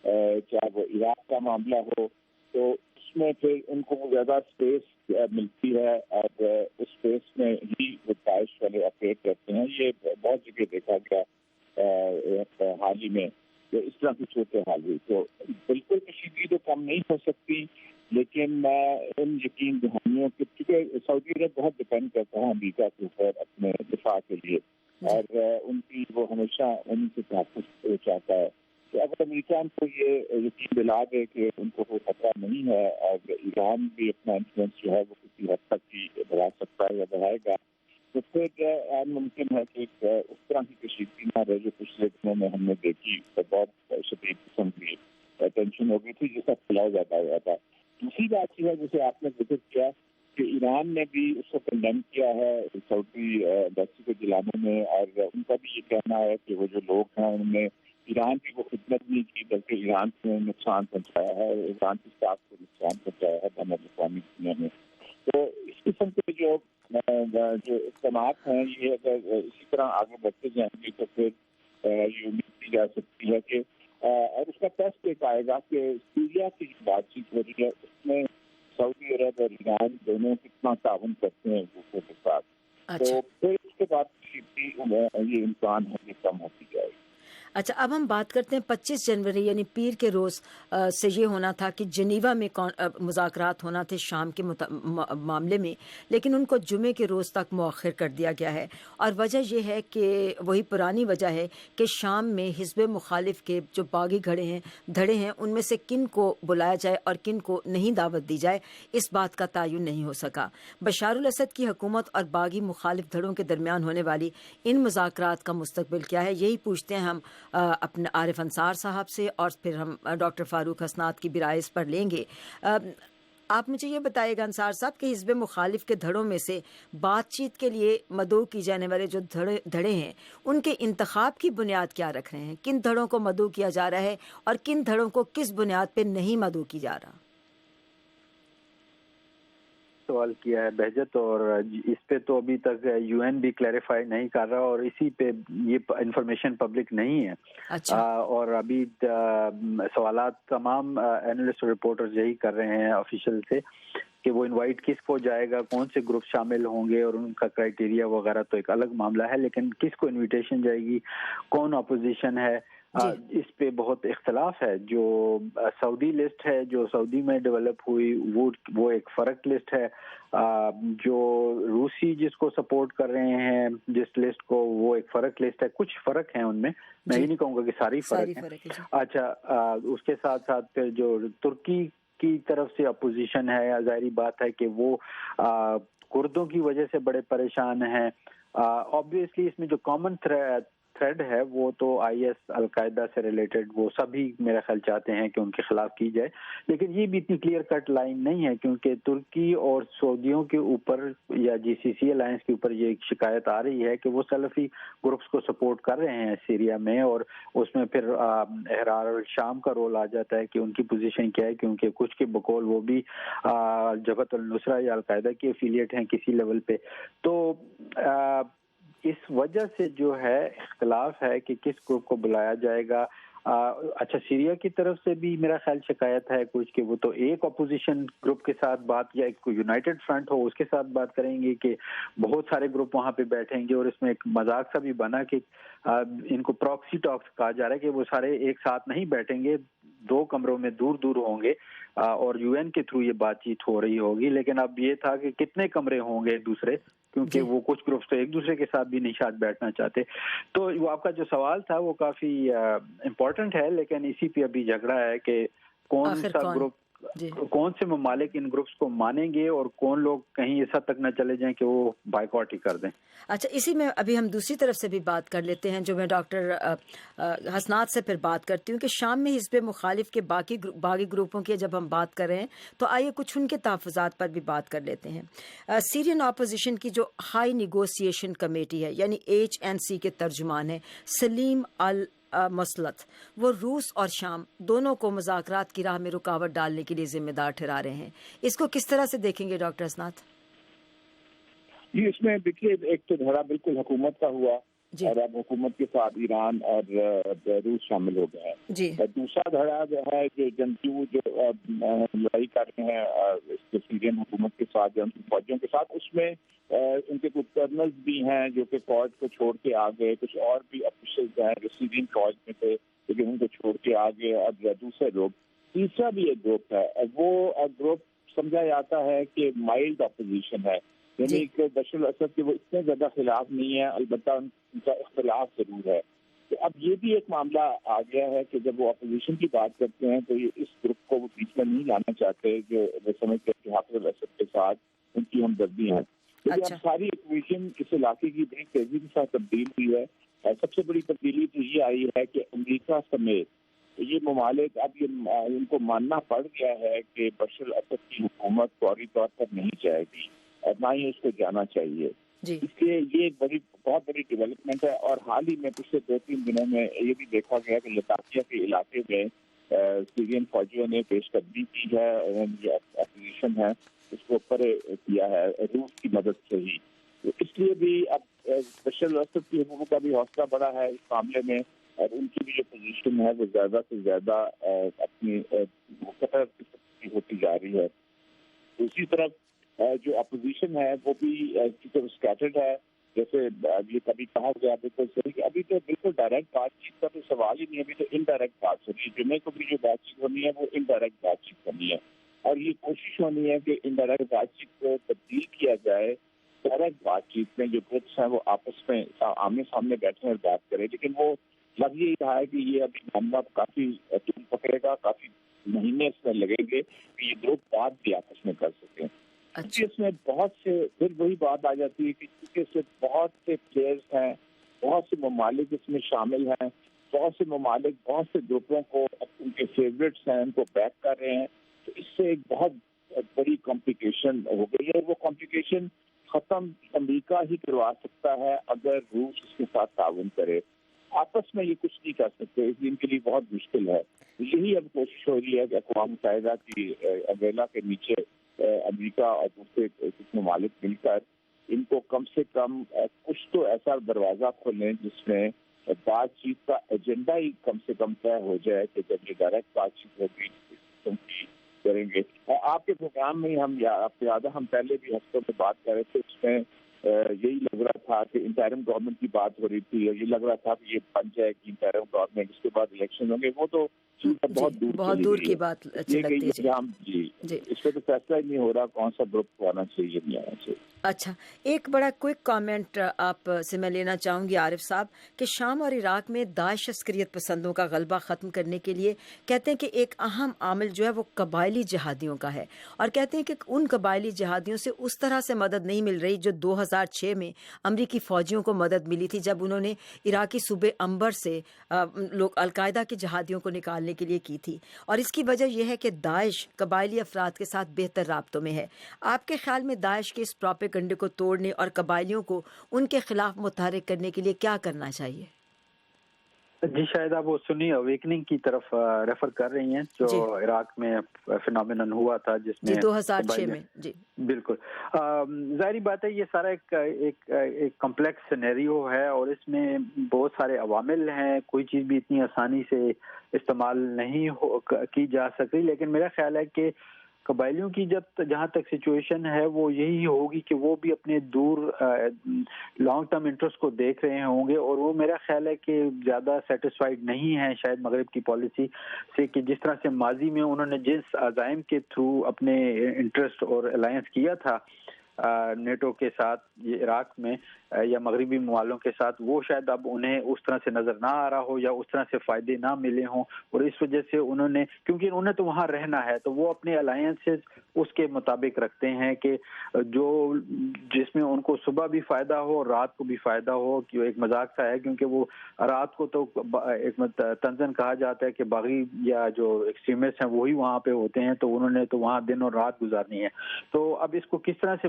چاہے وہ عراق کا معاملہ ہو، تو اس میں پھر ان کو زیادہ اسپیس ملتی ہے اور اس اسپیس میں ہی وہ داعش والے آپریٹ کرتے ہیں. یہ بہت جگہ دیکھا گیا حال ہی میں کہ اس طرح کی صورتحال ہوئی. تو بالکل کشیدگی تو کم نہیں ہو سکتی، لیکن ان یقین دہانیوں کے کیونکہ سعودی عرب بہت ڈپینڈ کرتا ہے امریکہ کے اوپر اپنے دفاع کے لیے، اور ان کی وہ ہمیشہ ان سے تحفظ چاہتا ہے. تو اگر امریکہ ان کو یہ یقین دلا دے کہ ان کو کوئی خطرہ نہیں ہے اور ایران بھی اپنا انفلوئنس جو ہے وہ کسی حد تک ہی بڑھا سکتا ہے یا بڑھائے گا، تو پھر ممکن ہے کہ اس طرح کی کشیدگی نہ رہے جو پچھلے دنوں میں ہم نے دیکھی، بہت شدید قسم کی ٹینشن ہو گئی تھی جس کا پھیلاؤ زیادہ ہوا تھا. دوسری بات یہ ہے جسے آپ نے ذکر کیا کہ ایران نے بھی اس کو کنڈیم کیا ہے سعودی ایمبیسی کو جلانے میں، اور ان کا بھی یہ کہنا ہے کہ وہ جو لوگ ہیں انہوں نے ایران کی وہ خدمت نہیں کی بلکہ ایران کو نقصان پہنچایا ہے، ایران کی اسٹاف کو نقصان پہنچایا ہے بین الاقوامی دنیا میں. تو اس قسم کے جو اقدامات ہیں یہ اگر اسی طرح آگے بڑھتے جائیں گے تو پھر یہ امید کی جا سکتی ہے کہ اور اس کا ٹیسٹ ایک آئے گا کہ سیریا کی بات چیت ہو رہی ہے اس میں سعودی عرب اور ایران دونوں کتنا تعاون کرتے ہیں دوسروں کے ساتھ. تو پھر اس کے بعد یہ امکان ہے کہ کم ہوتی جائے. اچھا، اب ہم بات کرتے ہیں 25 جنوری یعنی پیر کے روز سے یہ ہونا تھا کہ جنیوا میں مذاکرات ہونا تھے شام کے معاملے میں، لیکن ان کو جمعے کے روز تک مؤخر کر دیا گیا ہے. اور وجہ یہ ہے کہ وہی پرانی وجہ ہے کہ شام میں حزب مخالف کے جو باغی دھڑے ہیں ان میں سے کن کو بلایا جائے اور کن کو نہیں دعوت دی جائے، اس بات کا تعین نہیں ہو سکا. بشار الاسد کی حکومت اور باغی مخالف دھڑوں کے درمیان ہونے والی ان مذاکرات کا مستقبل کیا ہے، یہی پوچھتے ہیں ہم اپنے عارف انصار صاحب سے، اور پھر ہم ڈاکٹر فاروق حسنات کی بھی رائے اس پر لیں گے. آپ مجھے یہ بتائیے گا انصار صاحب کہ حزب مخالف کے دھڑوں میں سے بات چیت کے لیے مدعو کی جانے والے جو دھڑے ہیں ان کے انتخاب کی بنیاد کیا رکھ رہے ہیں؟ کن دھڑوں کو مدعو کیا جا رہا ہے اور کن دھڑوں کو کس بنیاد پہ نہیں مدعو کی جا رہا؟ سوال کیا ہے بہجت، اور اس پہ تو ابھی تک یو این بھی کلیریفائی نہیں کر رہا اور اسی پہ یہ انفارمیشن پبلک نہیں ہے. اور ابھی سوالات تمام اینالسٹ اور رپورٹرز یہی کر رہے ہیں آفیشیل سے کہ وہ انوائٹ کس کو جائے گا، کون سے گروپ شامل ہوں گے اور ان کا کرائٹیریا وغیرہ تو ایک الگ معاملہ ہے، لیکن کس کو انویٹیشن جائے گی، کون اپوزیشن ہے، اس پہ بہت اختلاف ہے. جو سعودی لسٹ ہے جو سعودی میں ڈیولپ ہوئی وہ ایک فرق لسٹ ہے. جو روسی جس کو سپورٹ کر رہے ہیں جس لسٹ کو، وہ ایک فرق لسٹ ہے. کچھ فرق ہیں ان میں یہ نہیں کہوں گا کہ ساری فرق ہیں. اچھا، اس کے ساتھ ساتھ پھر جو ترکی کی طرف سے اپوزیشن ہے، ظاہری بات ہے کہ وہ کردوں کی وجہ سے بڑے پریشان ہیں. آبویسلی اس میں جو کامن تھریڈ ہے وہ تو آئی ایس القاعدہ سے ریلیٹڈ، وہ سبھی میرا خیال چاہتے ہیں کہ ان کے خلاف کی جائے، لیکن یہ بھی اتنی کلیئر کٹ لائن نہیں ہے کیونکہ ترکی اور سعودیوں کے اوپر یا جی سی سی الائنس کے اوپر یہ ایک شکایت آ رہی ہے کہ وہ سلفی گروپس کو سپورٹ کر رہے ہیں سیریا میں، اور اس میں پھر احرار الشام کا رول آ جاتا ہے کہ ان کی پوزیشن کیا ہے، کیونکہ کچھ کے بقول وہ بھی جبہت النصرہ یا القاعدہ کی افیلیٹ ہیں کسی لیول پہ. تو اس وجہ سے جو ہے اختلاف ہے کہ کس گروپ کو بلایا جائے گا. اچھا، سیریا کی طرف سے بھی میرا خیال شکایت ہے کچھ کہ وہ تو ایک اپوزیشن گروپ کے ساتھ بات یا ایک یونائٹڈ فرنٹ ہو اس کے ساتھ بات کریں گے کہ بہت سارے گروپ وہاں پہ بیٹھیں گے، اور اس میں ایک مذاق سا بھی بنا کہ ان کو پراکسی ٹاکس کہا جا رہا ہے کہ وہ سارے ایک ساتھ نہیں بیٹھیں گے، 2 کمروں میں دور دور ہوں گے اور یو این کے تھرو یہ بات چیت ہو رہی ہوگی. لیکن اب یہ تھا کہ کتنے کمرے ہوں گے دوسرے، کیونکہ وہ کچھ گروپس تو ایک دوسرے کے ساتھ بھی نہیں شاید بیٹھنا چاہتے. تو وہ آپ کا جو سوال تھا وہ کافی امپورٹنٹ ہے، لیکن اسی پہ ابھی جھگڑا ہے کہ کون سا گروپ، کون سے ممالک ان گروپس کو مانیں گے اور کون لوگ کہیں اس حد تک نہ چلے جائیں کہ وہ بائیکاٹ ہی کر دیں. اچھا، اسی میں ابھی ہم دوسری طرف سے بھی بات کر لیتے ہیں، جو میں ڈاکٹر حسنات سے پھر بات کرتی ہوں کہ شام میں حزب مخالف کے باغی گروپوں کی جب ہم بات کر رہے ہیں تو آئیے کچھ ان کے تحفظات پر بھی بات کر لیتے ہیں. سیرین اپوزیشن کی جو ہائی نیگوسیشن کمیٹی ہے یعنی HNC کے ترجمان ہے سلیم مسلط، وہ روس اور شام دونوں کو مذاکرات کی راہ میں رکاوٹ ڈالنے کے لیے ذمہ دار ٹھہرا رہے ہیں. اس کو کس طرح سے دیکھیں گے ڈاکٹر حسنات؟ جی، اس میں دیکھیے ایک تو دھڑا بالکل حکومت کا ہوا اور اب حکومت کے ساتھ ایران اور روس شامل ہو گئے ہیں. دوسرا دھڑا جو ہے کہ جنگجو جو لڑائی کر رہے ہیں سیرین حکومت کے ساتھ، جنگجو فوجیوں کے ساتھ، اس میں ان کے کچھ کرنلز بھی ہیں جو کہ فوج کو چھوڑ کے آ گئے، کچھ اور بھی آفیشلز ہیں جو سیرین فوج میں تھے لیکن ان کو چھوڑ کے آ گئے. اب دوسرے لوگ، تیسرا بھی ایک گروپ ہے، وہ گروپ سمجھا جاتا ہے کہ مائلڈ اپوزیشن ہے، یعنی کہ بشار الاسد کے وہ اتنے زیادہ خلاف نہیں ہے، البتہ ان کا اختلاف ضرور ہے. تو اب یہ بھی ایک معاملہ آ گیا ہے کہ جب وہ اپوزیشن کی بات کرتے ہیں تو یہ اس گروپ کو وہ بیچ میں نہیں لانا چاہتے جو وہ سمجھتے ہیں کہ حافظ الاسد کے ساتھ ان کی ہمدردی ہے. کیونکہ اب ساری اپوزیشن اس علاقے کی بڑی تیزی کے ساتھ تبدیل ہوئی ہے. سب سے بڑی تبدیلی تو یہ آئی ہے کہ امریکہ سمیت یہ ممالک اب یہ ان کو ماننا پڑ گیا ہے کہ بشار الاسد کی حکومت فوری طور پر نہیں جائے گی اور نہ ہی اس کو جانا چاہیے. اس لیے یہ ایک بہت بڑی ڈیولپمنٹ ہے. اور حال ہی میں پچھلے 2-3 دنوں میں یہ بھی دیکھا گیا کہ لتاکیہ کے علاقے میں سیرین فوجیوں نے پیش قدمی کی ہے، جو اپوزیشن ہے اس کو اوپر کیا ہے روس کی مدد سے ہی. تو اس لیے بھی اب بشار الاسد کی حکومت کا بھی حوصلہ بڑا ہے اس معاملے میں اور ان کی بھی جو پوزیشن ہے وہ زیادہ سے زیادہ اپنی خطر ہوتی جا رہی ہے. دوسری طرف جو اپوزیشن ہے وہ بھی اسکیٹرڈ ہے. جیسے یہ کبھی کہا گیا بالکل صحیح کہ ابھی تو بالکل ڈائریکٹ بات چیت کا تو سوال ہی نہیں ہے, ابھی تو انڈائریکٹ بات ہونی ہے. جمعے کو بھی جو بات چیت ہونی ہے وہ انڈائریکٹ بات چیت ہونی ہے, اور یہ کوشش ہونی ہے کہ انڈائریکٹ بات چیت کو تبدیل کیا جائے ڈائریکٹ بات چیت میں. جو گروپس ہیں وہ آپس میں آمنے سامنے بیٹھے اور بات کریں, لیکن وہ لگ یہی رہا ہے کہ یہ ابھی معاملہ کافی ٹول پکڑے گا, کافی مہینے اس میں لگیں گے کہ یہ گروپ بات بھی آپس میں کر سکیں. کیونکہ اس میں بہت سے پھر وہی بات آ جاتی ہے کہ کیونکہ اس میں بہت سے پلیئرز ہیں, بہت سے ممالک اس میں شامل ہیں, بہت سے ممالک بہت سے گروپوں کو ان کے فیوریٹس ہیں ان کو بیک کر رہے ہیں, تو اس سے ایک بہت بڑی کمپلیکیشن ہو گئی ہے. وہ کمپلیکیشن ختم امریکہ ہی کروا سکتا ہے اگر روس اس کے ساتھ تعاون کرے. آپس میں یہ کچھ نہیں کر سکتے, اس لیے ان کے لیے بہت مشکل ہے. یہی اب کوشش ہو رہی ہے کہ اقوام متحدہ کی امبریلا کے نیچے امریکہ اور دوسرے کچھ ممالک مل کر ان کو کم سے کم کچھ تو ایسا دروازہ کھولیں جس میں بات چیت کا ایجنڈا ہی کم سے کم طے ہو جائے کہ جب یہ ڈائریکٹ بات چیت ہوگی کریں گے. آپ کے پروگرام میں ہم آپ یاد ہے ہم پہلے بھی ہفتوں میں بات کر رہے تھے, اس میں یہی لگ رہا تھا کہ انٹرم گورنمنٹ کی بات ہو رہی تھی, اور یہ لگ رہا تھا کہ یہ بن جائے گی انٹرم گورنمنٹ, اس کے بعد الیکشن ہوں گے. وہ تو بہت دور کی بات لگتی ہے. جی اس پہ تو فیصلہ ہی نہیں ہو رہا کون سا گروپ آنا چاہیے نہیں آنا چاہیے. اچھا, ایک بڑا کوئک کامنٹ آپ سے میں لینا چاہوں گی عارف صاحب کہ شام اور عراق میں داعش عسکریت پسندوں کا غلبہ ختم کرنے کے لیے کہتے ہیں کہ ایک اہم عامل جو ہے وہ قبائلی جہادیوں کا ہے, اور کہتے ہیں کہ ان قبائلی جہادیوں سے اس طرح سے مدد نہیں مل رہی جو 2006 میں امریکی فوجیوں کو مدد ملی تھی جب انہوں نے عراقی صوبے انبر سے لوگ القاعدہ کے جہادیوں کو نکالنے کے لیے کی تھی. اور اس کی وجہ یہ ہے کہ داعش قبائلی افراد کے ساتھ بہتر رابطوں میں ہے. آپ کے خیال میں داعش کے اس پروپیگنڈے کو توڑنے اور قبائلیوں کو ان کے خلاف متحرک کرنے کے لیے کیا کرنا چاہیے؟ جی شاید آپ وہ سنی اویکننگ کی طرف ریفر کر رہی ہیں جو عراق میں فینومینن ہوا تھا جس میں 2006 میں. جی بالکل, ظاہری بات ہے یہ سارا ایک کمپلیکس سینیریو ہے اور اس میں بہت سارے عوامل ہیں. کوئی چیز بھی اتنی آسانی سے استعمال نہیں کی جا سکتی, لیکن میرا خیال ہے کہ قبائلیوں کی جہاں تک سچویشن ہے وہ یہی ہوگی کہ وہ بھی اپنے دور لانگ ٹرم انٹرسٹ کو دیکھ رہے ہوں گے, اور وہ میرا خیال ہے کہ زیادہ سیٹسفائیڈ نہیں ہیں شاید مغرب کی پالیسی سے کہ جس طرح سے ماضی میں انہوں نے جس عزائم کے تھرو اپنے انٹرسٹ اور الائنس کیا تھا نیٹو کے ساتھ یہ عراق میں یا مغربی ممالوں کے ساتھ, وہ شاید اب انہیں اس طرح سے نظر نہ آ رہا ہو یا اس طرح سے فائدے نہ ملے ہوں, اور اس وجہ سے انہوں نے, کیونکہ انہوں نے تو وہاں رہنا ہے تو وہ اپنے الائنسز اس کے مطابق رکھتے ہیں کہ جو جس میں ان کو صبح بھی فائدہ ہو اور رات کو بھی فائدہ ہو. کہ ایک مذاق سا ہے کیونکہ وہ رات کو تو ایک تنزن کہا جاتا ہے کہ باغی یا جو ایکسٹریمسٹ ہیں وہی وہاں پہ ہوتے ہیں, تو انہوں نے تو وہاں دن اور رات گزارنی ہے. تو اب اس کو کس طرح سے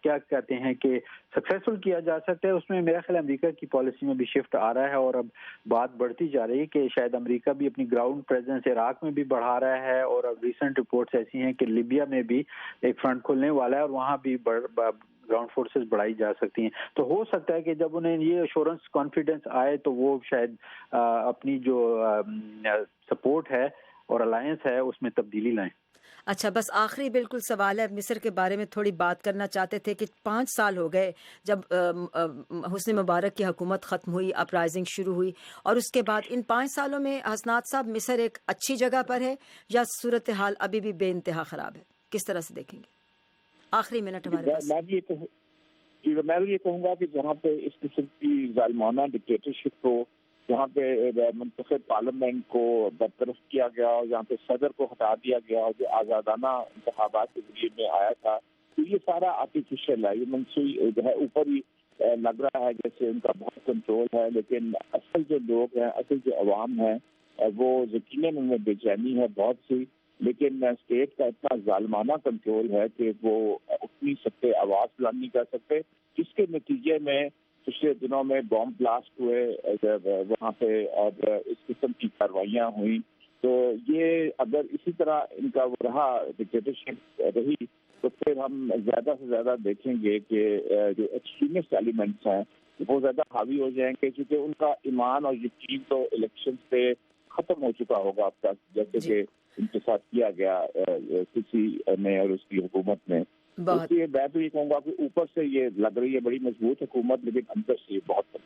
کیا کہتے ہیں کہ سکسیسفل کیا جا سکتا ہے, اس میں میرا خیال امریکہ کی پالیسی میں بھی شفٹ آ رہا ہے, اور اب بات بڑھتی جا رہی ہے کہ شاید امریکہ بھی اپنی گراؤنڈ پریزنس عراق میں بھی بڑھا رہا ہے, اور اب ریسنٹ رپورٹس ایسی ہیں کہ لیبیا میں بھی ایک فرنٹ کھلنے والا ہے اور وہاں بھی گراؤنڈ فورسز بڑھائی جا سکتی ہیں. تو ہو سکتا ہے کہ جب انہیں یہ ایشورنس کانفیڈنس آئے تو وہ شاید اپنی جو سپورٹ ہے اور الائنس ہے اس میں تبدیلی لائیں. اچھا, بس آخری بالکل سوال ہے, مصر کے بارے میں تھوڑی بات کرنا چاہتے تھے کہ 5 سال ہو گئے جب حسنی مبارک کی حکومت ختم ہوئی, اپرائزنگ شروع ہوئی, اور اس کے بعد ان 5 سالوں میں حسنات صاحب مصر ایک اچھی جگہ پر ہے یا صورتحال ابھی بھی بے انتہا خراب ہے؟ کس طرح سے دیکھیں گے؟ آخری منٹ ہمارے پاس. میں بھی یہ کہوں گا کہ جہاں پہ اس قسم کی ظالمانہ ڈکٹیٹرشپ ہو, جہاں پہ منتخب پارلیمنٹ کو برطرف کیا گیا اور جہاں پہ صدر کو ہٹا دیا گیا اور جو آزادانہ انتخابات کے ذریعے میں آیا تھا, تو یہ سارا آرٹیفیشل ہے, یہ منسوئی جو ہے اوپر ہی لگ رہا ہے جیسے ان کا بہت کنٹرول ہے, لیکن اصل جو لوگ ہیں, اصل جو عوام ہیں, وہ یقیناً ان میں بے چینی ہے بہت سی, لیکن اسٹیٹ کا اتنا ظالمانہ کنٹرول ہے کہ وہ اٹھ نہیں سکتے, آواز بلند نہیں کر سکتے, جس کے نتیجے میں پچھلے دنوں میں بام بلاسٹ ہوئے وہاں پہ اور اس قسم کی کاروائیاں ہوئیں. تو یہ اگر اسی طرح ان کا وہ رہا ڈکٹیٹرشپ رہی تو پھر ہم زیادہ سے زیادہ دیکھیں گے کہ جو ایکسٹریمسٹ ایلیمنٹس ہیں وہ زیادہ حاوی ہو جائیں گے، کیونکہ ان کا ایمان اور یقین تو الیکشن پہ ختم ہو چکا ہوگا اب تک، جیسے کہ ان کے ساتھ کیا گیا سیسی نے اور اس کی حکومت نے. اس لیے میں تو یہ کہوں گا کہ اوپر سے یہ لگ رہی ہے بڑی مضبوط حکومت، لیکن اندر سے یہ بہت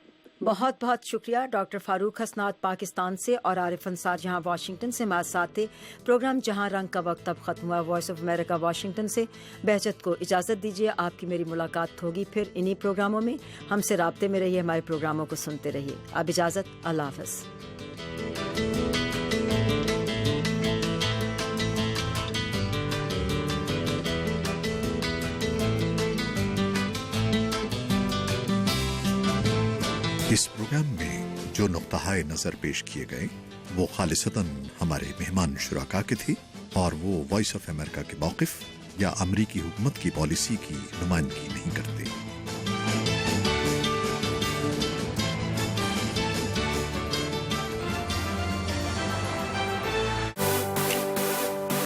بہت شکریہ ڈاکٹر فاروق حسنات پاکستان سے اور عارف انصار جہاں واشنگٹن سے ہمارے ساتھ تھے. پروگرام جہاں رنگ کا وقت اب ختم ہوا. وائس آف امریکہ واشنگٹن سے بہجت کو اجازت دیجیے. آپ کی میری ملاقات ہوگی پھر انہی پروگراموں میں. ہم سے رابطے میں رہیے، ہمارے پروگراموں کو سنتے رہیے. اب اجازت، اللہ حافظ. اس پروگرام میں جو نقطہ نظر پیش کیے گئے وہ خالصتاً ہمارے مہمان شرکاء کے تھے اور وہ وائس آف امریکہ کے موقف یا امریکی حکومت کی پالیسی کی نمائندگی نہیں کرتے.